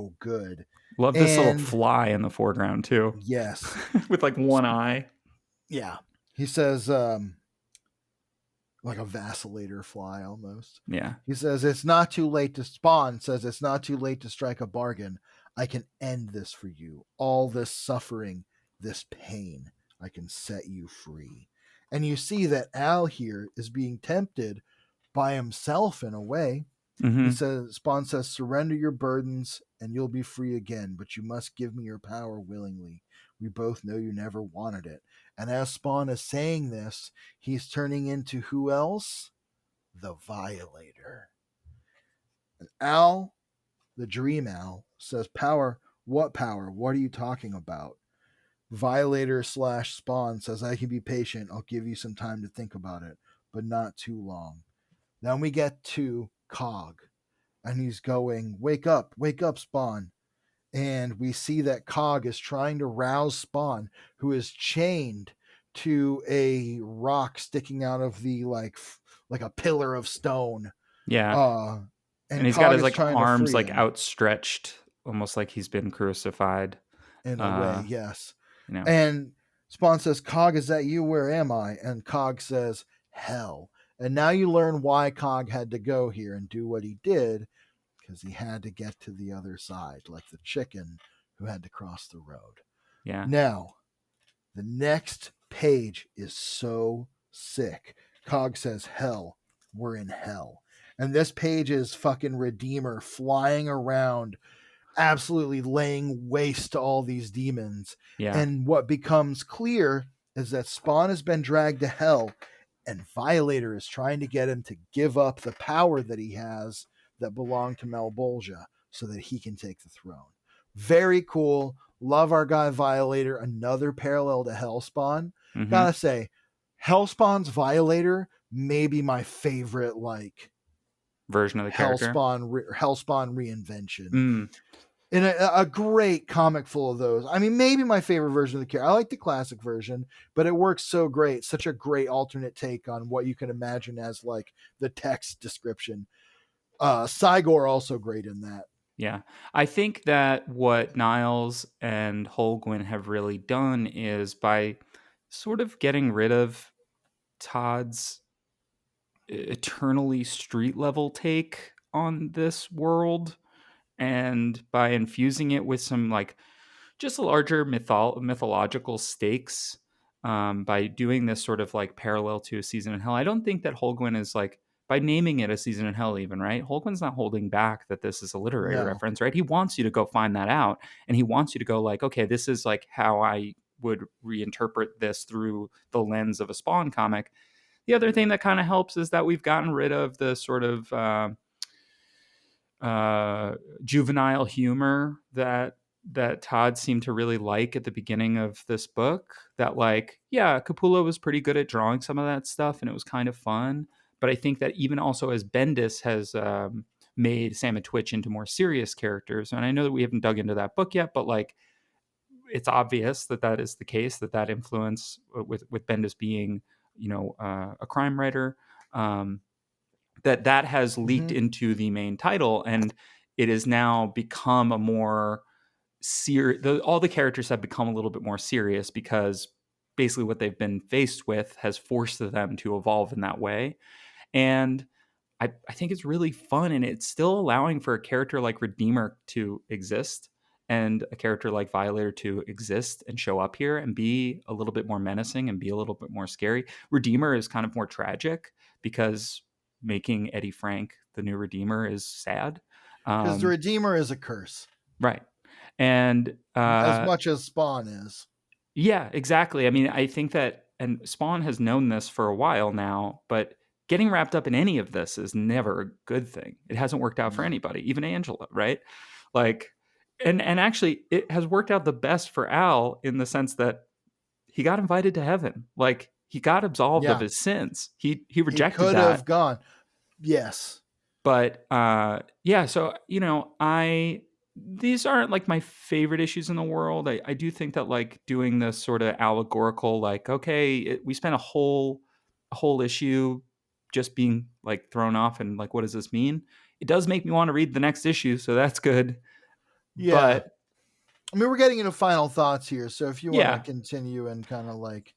Speaker 2: so good.
Speaker 1: Love this little
Speaker 2: And
Speaker 1: fly in the foreground too,
Speaker 2: yes,
Speaker 1: with like one eye.
Speaker 2: yeah. He says, like a vacillator fly almost.
Speaker 1: Yeah.
Speaker 2: He says, it's not too late to Spawn says it's not too late to strike a bargain. I can end this for you. All this suffering, this pain, I can set you free. And you see that Al here is being tempted by himself in a way. He
Speaker 1: Mm-hmm.
Speaker 2: says, Spawn says, surrender your burdens and you'll be free again, but you must give me your power willingly. We both know you never wanted it. And as Spawn is saying this, he's turning into who else? The Violator. And Al, the Dream Owl, says, "Power? What power? What are you talking about?" Violator slash Spawn says, "I can be patient. I'll give you some time to think about it, but not too long." Then we get to Cog, and he's going, wake up, Spawn." And we see that Cog is trying to rouse Spawn, who is chained to a rock sticking out of the like a pillar of stone.
Speaker 1: Yeah.
Speaker 2: Uh,
Speaker 1: And
Speaker 2: and
Speaker 1: he's got
Speaker 2: Cog
Speaker 1: his
Speaker 2: is
Speaker 1: like
Speaker 2: trying to
Speaker 1: arms
Speaker 2: free
Speaker 1: like
Speaker 2: him
Speaker 1: outstretched, almost like he's been crucified.
Speaker 2: in a way,
Speaker 1: Uh,
Speaker 2: yes.
Speaker 1: you know.
Speaker 2: And Spawn says, "Cog, is that you? Where am I?" And Cog says, "Hell." And now you learn why Cog had to go here and do what he did, because he had to get to the other side, like the chicken who had to cross the road.
Speaker 1: Yeah.
Speaker 2: Now, the next page is so sick. Cog says, "Hell, we're in hell." And this page is fucking Redeemer flying around, absolutely laying waste to all these demons.
Speaker 1: Yeah.
Speaker 2: And what becomes clear is that Spawn has been dragged to hell, and Violator is trying to get him to give up the power that he has that belonged to Malbolgia so that he can take the throne. Very cool. Love our guy Violator. Another parallel to Hellspawn.
Speaker 1: Mm-hmm.
Speaker 2: Gotta say, Hellspawn's Violator may be my favorite
Speaker 1: Version of the character.
Speaker 2: Hellspawn reinvention.
Speaker 1: Mm.
Speaker 2: In a great comic full of those. I mean, maybe my favorite version of the character. I like the classic version, but it works so great. Such a great alternate take on what you can imagine as like the text description. Cygor also great in that.
Speaker 1: Yeah. I think that what Niles and Holguin have really done is by sort of getting rid of Todd's eternally street level take on this world, and by infusing it with some like just larger mythological stakes, by doing this sort of like parallel to A Season in Hell. I don't think that Holguin is like, by naming it A Season in Hell, even, right? Holguin's not holding back that this is a literary
Speaker 2: No,
Speaker 1: reference, right? He wants you to go find that out, and he wants you to go like, okay, this is like how I would reinterpret this through the lens of a Spawn comic. The other thing that kind of helps is that we've gotten rid of the sort of juvenile humor that Todd seemed to really like at the beginning of this book. That, like, yeah, Capullo was pretty good at drawing some of that stuff, and it was kind of fun. But I think that even also as Bendis has made Sam and Twitch into more serious characters, and I know that we haven't dug into that book yet, but like, it's obvious that that is the case. That influence with Bendis being, a crime writer. That has leaked
Speaker 2: mm-hmm.
Speaker 1: into the main title, and it has now become a more serious. All the characters have become a little bit more serious because basically what they've been faced with has forced them to evolve in that way. And I think it's really fun, and it's still allowing for a character like Redeemer to exist, and a character like Violator to exist and show up here and be a little bit more menacing and be a little bit more scary. Redeemer is kind of more tragic because making Eddie Frank the new Redeemer is sad.
Speaker 2: because the
Speaker 1: Um,
Speaker 2: Redeemer is a curse,
Speaker 1: right. And
Speaker 2: as much as Spawn is.
Speaker 1: yeah, exactly. I mean, I think that, and Spawn has known this for a while now, but getting wrapped up in any of this is never a good thing. It hasn't worked out for
Speaker 2: No.
Speaker 1: anybody, even Angela, right? Like, and actually, it has worked out the best for Al in the sense that he got invited to heaven. Like, he got absolved of
Speaker 2: Yeah,
Speaker 1: his sins. He
Speaker 2: he
Speaker 1: rejected
Speaker 2: could have
Speaker 1: that,
Speaker 2: gone. Yes.
Speaker 1: but yeah, so I these aren't like my favorite issues in the world. I do think that like doing this sort of allegorical, like, okay, we spent a whole issue just being like thrown off, and like, what does this mean? It does make me want to read the next issue, so that's good.
Speaker 2: Yeah.
Speaker 1: But
Speaker 2: I mean, we're getting into final thoughts here, so if you want to
Speaker 1: yeah,
Speaker 2: continue and kind of like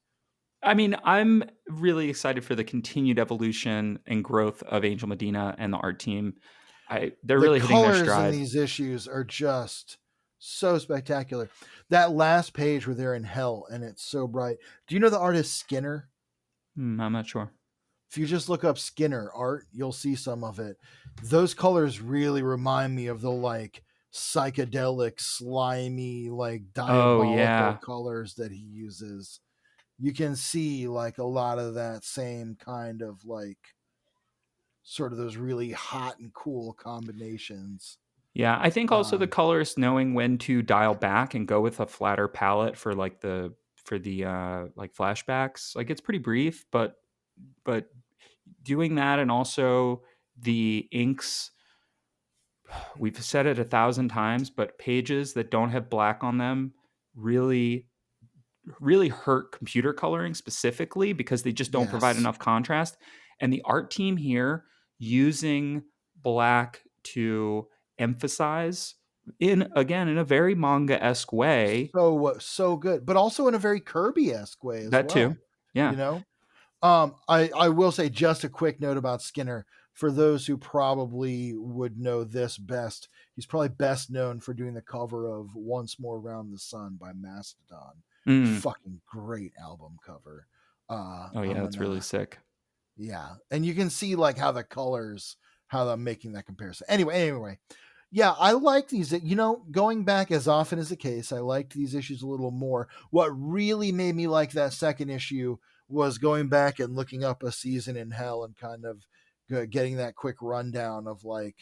Speaker 1: I mean, I'm really excited for the continued evolution and growth of Angel Medina and the art team. They're
Speaker 2: the
Speaker 1: really hitting their
Speaker 2: colors in
Speaker 1: stride.
Speaker 2: these issues are just so spectacular. That last page where they're in hell and it's so bright. Do you know the artist Skinner?
Speaker 1: I'm not sure.
Speaker 2: If you just look up Skinner art, you'll see some of it. Those colors really remind me of the like psychedelic, slimy, like
Speaker 1: Oh
Speaker 2: diabolical
Speaker 1: yeah.
Speaker 2: colors that he uses. You can see like a lot of that same kind of like sort of those really hot and cool combinations.
Speaker 1: Yeah, I think also the
Speaker 2: Um,
Speaker 1: colorist knowing when to dial back and go with a flatter palette for like the like flashbacks. Like it's pretty brief, but doing that, and also the inks, we've said it 1,000 times, but pages that don't have black on them really really hurt computer coloring specifically because they just don't provide
Speaker 2: yes.
Speaker 1: enough contrast. And the art team here using black to emphasize, in again in a very manga-esque way.
Speaker 2: So good, but also in a very Kirby-esque way as
Speaker 1: That too.
Speaker 2: well,
Speaker 1: Yeah.
Speaker 2: you know? I will say just a quick note about Skinner. For those who probably would know this best, he's probably best known for doing the cover of Once More Around the Sun by Mastodon.
Speaker 1: Mm.
Speaker 2: Fucking great album cover.
Speaker 1: Oh yeah,
Speaker 2: I'm
Speaker 1: that's really
Speaker 2: gonna
Speaker 1: sick.
Speaker 2: Yeah. And you can see like how the colors, how I'm making that comparison. Anyway, yeah, I like these. Going back as often as the case, I liked these issues a little more. What really made me like that second issue was going back and looking up A Season in Hell and kind of getting that quick rundown of like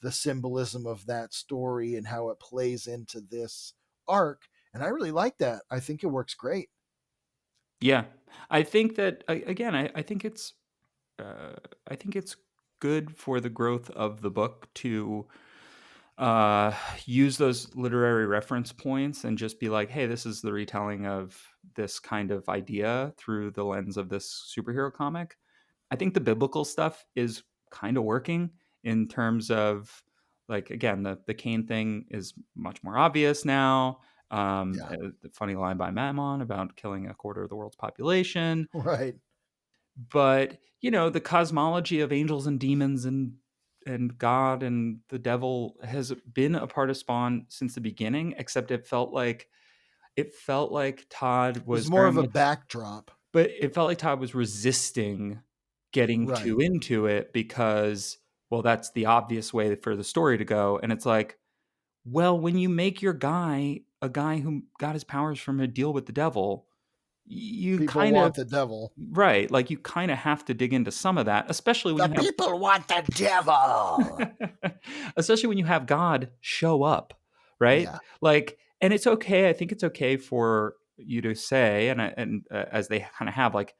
Speaker 2: the symbolism of that story and how it plays into this arc. And I really like that. I think it works great.
Speaker 1: Yeah. I think that again, I think it's uh, I think it's good for the growth of the book to uh, use those literary reference points and just be like, hey, this is the retelling of this kind of idea through the lens of this superhero comic. I think the biblical stuff is kind of working in terms of, like, again, the Cain thing is much more obvious now.
Speaker 2: Yeah.
Speaker 1: The funny line by Mammon about killing a quarter of the world's population.
Speaker 2: Right.
Speaker 1: But the cosmology of angels and demons and God and the devil has been a part of Spawn since the beginning, except it felt like Todd
Speaker 2: It was
Speaker 1: was
Speaker 2: more
Speaker 1: very
Speaker 2: of a
Speaker 1: much,
Speaker 2: backdrop.
Speaker 1: but it felt like Todd was resisting getting too
Speaker 2: Right.
Speaker 1: into it because, well, that's the obvious way for the story to go. And it's like, well, when you make your guy a guy who got his powers from a deal with the devil, you
Speaker 2: People
Speaker 1: kind of,
Speaker 2: want the devil.
Speaker 1: right, like, you kinda have to dig into some of that, especially when
Speaker 2: The
Speaker 1: you have
Speaker 2: people want the devil.
Speaker 1: especially when you have God show up, right?
Speaker 2: Yeah.
Speaker 1: Like, and it's okay, I think it's okay for you to say, as they kinda have, like,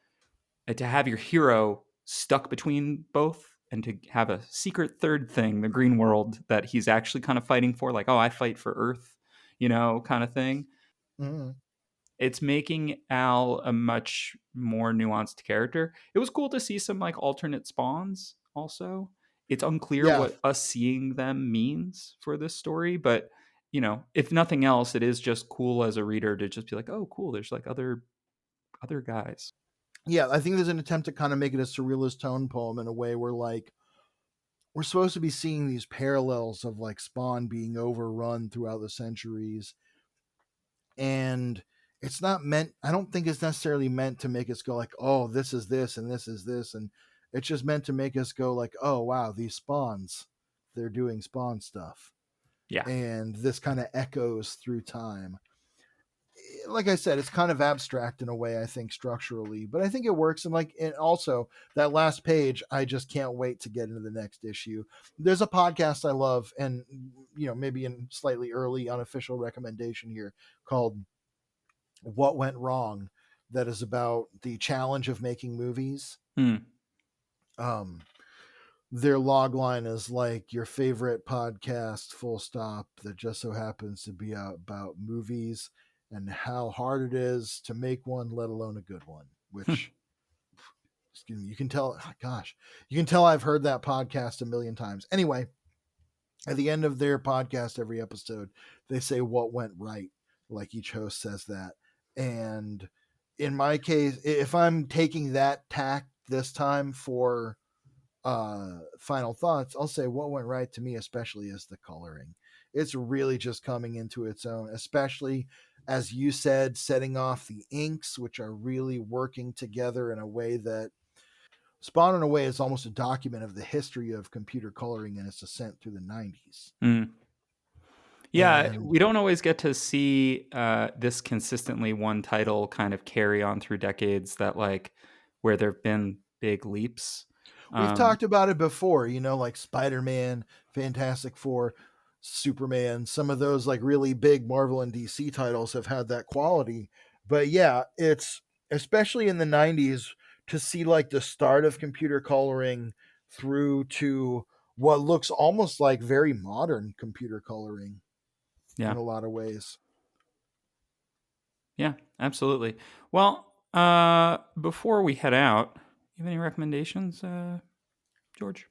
Speaker 1: to have your hero stuck between both and to have a secret third thing, the green world, that he's actually kind of fighting for, like, "Oh, I fight for Earth," kinda thing.
Speaker 2: Mhm.
Speaker 1: It's making Al a much more nuanced character. It was cool to see some like alternate spawns also. It's unclear
Speaker 2: Yeah.
Speaker 1: what us seeing them means for this story, but if nothing else, it is just cool as a reader to just be like, "Oh, cool, there's like other guys."
Speaker 2: Yeah, I think there's an attempt to kind of make it a surrealist tone poem in a way where like we're supposed to be seeing these parallels of like Spawn being overrun throughout the centuries, and it's not meant, I don't think it's necessarily meant to make us go like, "Oh, this is this and this is this," and it's just meant to make us go like, "Oh, wow, these spawns, they're doing Spawn stuff."
Speaker 1: Yeah.
Speaker 2: And this kind of echoes through time. Like I said, it's kind of abstract in a way, I think, structurally, but I think it works. And also that last page, I just can't wait to get into the next issue. There's a podcast I love, and maybe in slightly early unofficial recommendation here, called What Went Wrong, that is about the challenge of making movies.
Speaker 1: Hmm.
Speaker 2: Um, their log line is like your favorite podcast, full stop, that just so happens to be about movies and how hard it is to make one, let alone a good one. Which, excuse me, you can tell, gosh, you can tell I've heard that podcast a million times. Anyway, at the end of their podcast, every episode, they say what went right. Like each host says that. And in my case, if I'm taking that tack this time for final thoughts, I'll say what went right to me, especially is the coloring. It's really just coming into its own, especially as you said, setting off the inks, which are really working together in a way that Spawn, in a way, is almost a document of the history of computer coloring and its ascent through the 90s.
Speaker 1: Hmm. Yeah,
Speaker 2: And
Speaker 1: we don't always get to see this consistently one title kind of carry on through decades, that like where there've been big leaps.
Speaker 2: we've
Speaker 1: Um,
Speaker 2: talked about it before, like Spider Man, Fantastic Four. Superman, some of those like really big Marvel and DC titles have had that quality. But yeah, it's especially in the 90s to see like the start of computer coloring through to what looks almost like very modern computer coloring
Speaker 1: Yeah.
Speaker 2: in a lot of ways.
Speaker 1: Yeah, absolutely. Well, before we head out, you have any recommendations, George?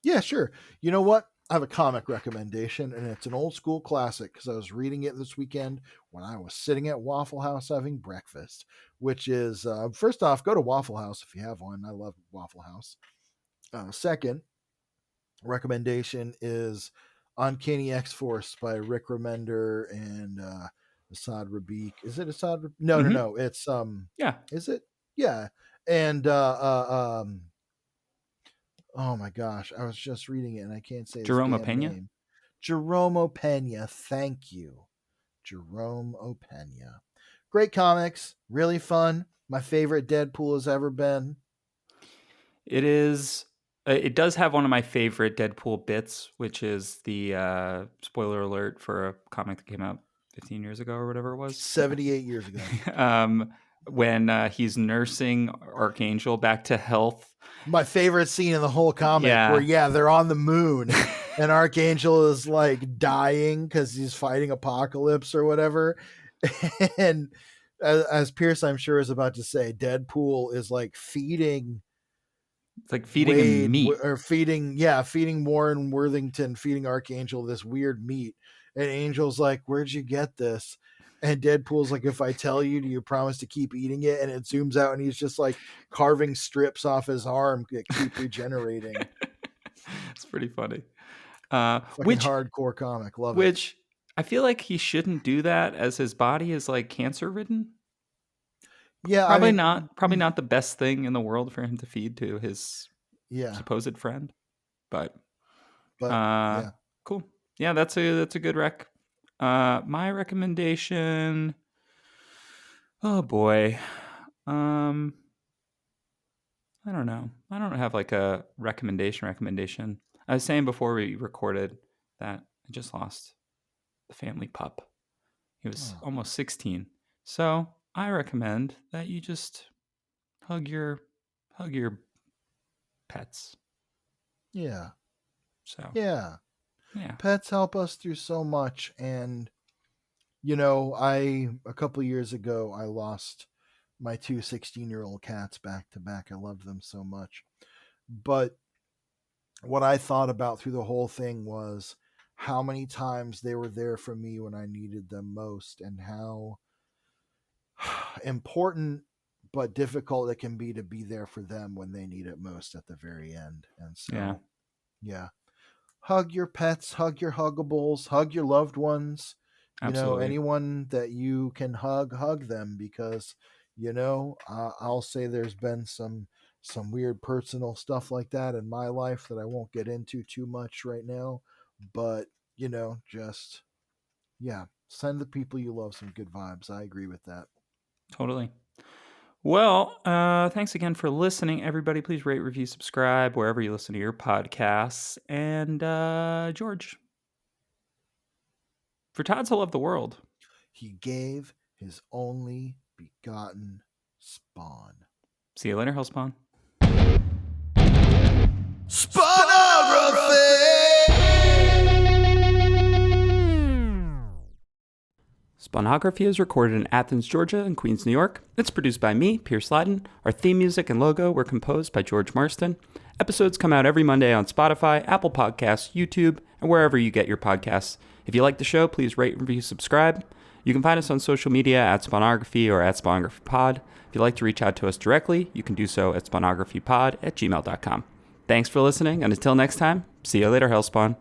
Speaker 2: Yeah, sure. You know what? I have a comic recommendation, and it's an old school classic because I was reading it this weekend when I was sitting at Waffle House having breakfast. Which is, first off, go to Waffle House if you have one. I love Waffle House. Second recommendation is Uncanny X-Force by Rick Remender and Esad Ribic. Is it Esad? No, no,
Speaker 1: Mm-hmm.
Speaker 2: no. It's
Speaker 1: Yeah,
Speaker 2: Is it? Yeah. And oh my gosh, I was just reading it and I can't say his
Speaker 1: Jerome
Speaker 2: damn
Speaker 1: Opena.
Speaker 2: name. Jerome Opena. Thank you. Jerome Opena. Great comics, really fun. My favorite Deadpool has ever been.
Speaker 1: It is. It does have one of my favorite Deadpool bits, which is the spoiler alert for a comic that came out 15 years ago or whatever it was.
Speaker 2: 78 years ago.
Speaker 1: When he's nursing Archangel back to health.
Speaker 2: My favorite scene in the whole comic
Speaker 1: Yeah.
Speaker 2: where, yeah, they're on the moon and Archangel is like dying because he's fighting Apocalypse or whatever. And as Pierce, I'm sure, is about to say, Deadpool is like feeding
Speaker 1: It's like feeding
Speaker 2: Wade
Speaker 1: him meat.
Speaker 2: or feeding Warren Worthington, feeding Archangel this weird meat. And Angel's like, "Where'd you get this?" And Deadpool's like, "If I tell you, do you promise to keep eating it?" And it zooms out and he's just like carving strips off his arm that keep regenerating.
Speaker 1: It's pretty funny.
Speaker 2: Fucking hardcore comic. Love it.
Speaker 1: Which I feel like he shouldn't do that as his body is like cancer ridden.
Speaker 2: Yeah,
Speaker 1: Probably not the best thing in the world for him to feed to his supposed friend. But
Speaker 2: yeah.
Speaker 1: Cool. Yeah, that's a good rec. My recommendation. Oh boy. I don't know. I don't have like a recommendation. I was saying before we recorded that I just lost the family pup. He was almost 16. So I recommend that you just hug your pets.
Speaker 2: Yeah.
Speaker 1: So
Speaker 2: yeah.
Speaker 1: Yeah.
Speaker 2: Pets help us through so much. And a couple years ago I lost my two 16-year-old cats back to back. I loved them so much. But what I thought about through the whole thing was how many times they were there for me when I needed them most, and how important but difficult it can be to be there for them when they need it most at the very end. And so, yeah. Hug your pets, hug your huggables, hug your loved ones.
Speaker 1: Absolutely.
Speaker 2: Anyone that you can hug them, because I'll say there's been some weird personal stuff like that in my life that I won't get into too much right now, but just send the people you love some good vibes. I agree with that.
Speaker 1: Totally. Well, thanks again for listening, everybody. Please rate, review, subscribe wherever you listen to your podcasts. And George, for Todd so loved the world,
Speaker 2: he gave his only begotten Spawn.
Speaker 1: See you later, Hellspawn.
Speaker 2: Spawnography!
Speaker 1: Spawnography is recorded in Athens, Georgia, and Queens, New York. It's produced by me, Pierce Lyden. Our theme music and logo were composed by George Marston. Episodes come out every Monday on Spotify, Apple Podcasts, YouTube, and wherever you get your podcasts. If you like the show, please rate, review, subscribe. You can find us on social media at Spawnography or at SpawnographyPod. If you'd like to reach out to us directly, you can do so at spawnographypod@gmail.com. Thanks for listening, and until next time, see you later, Hellspawn.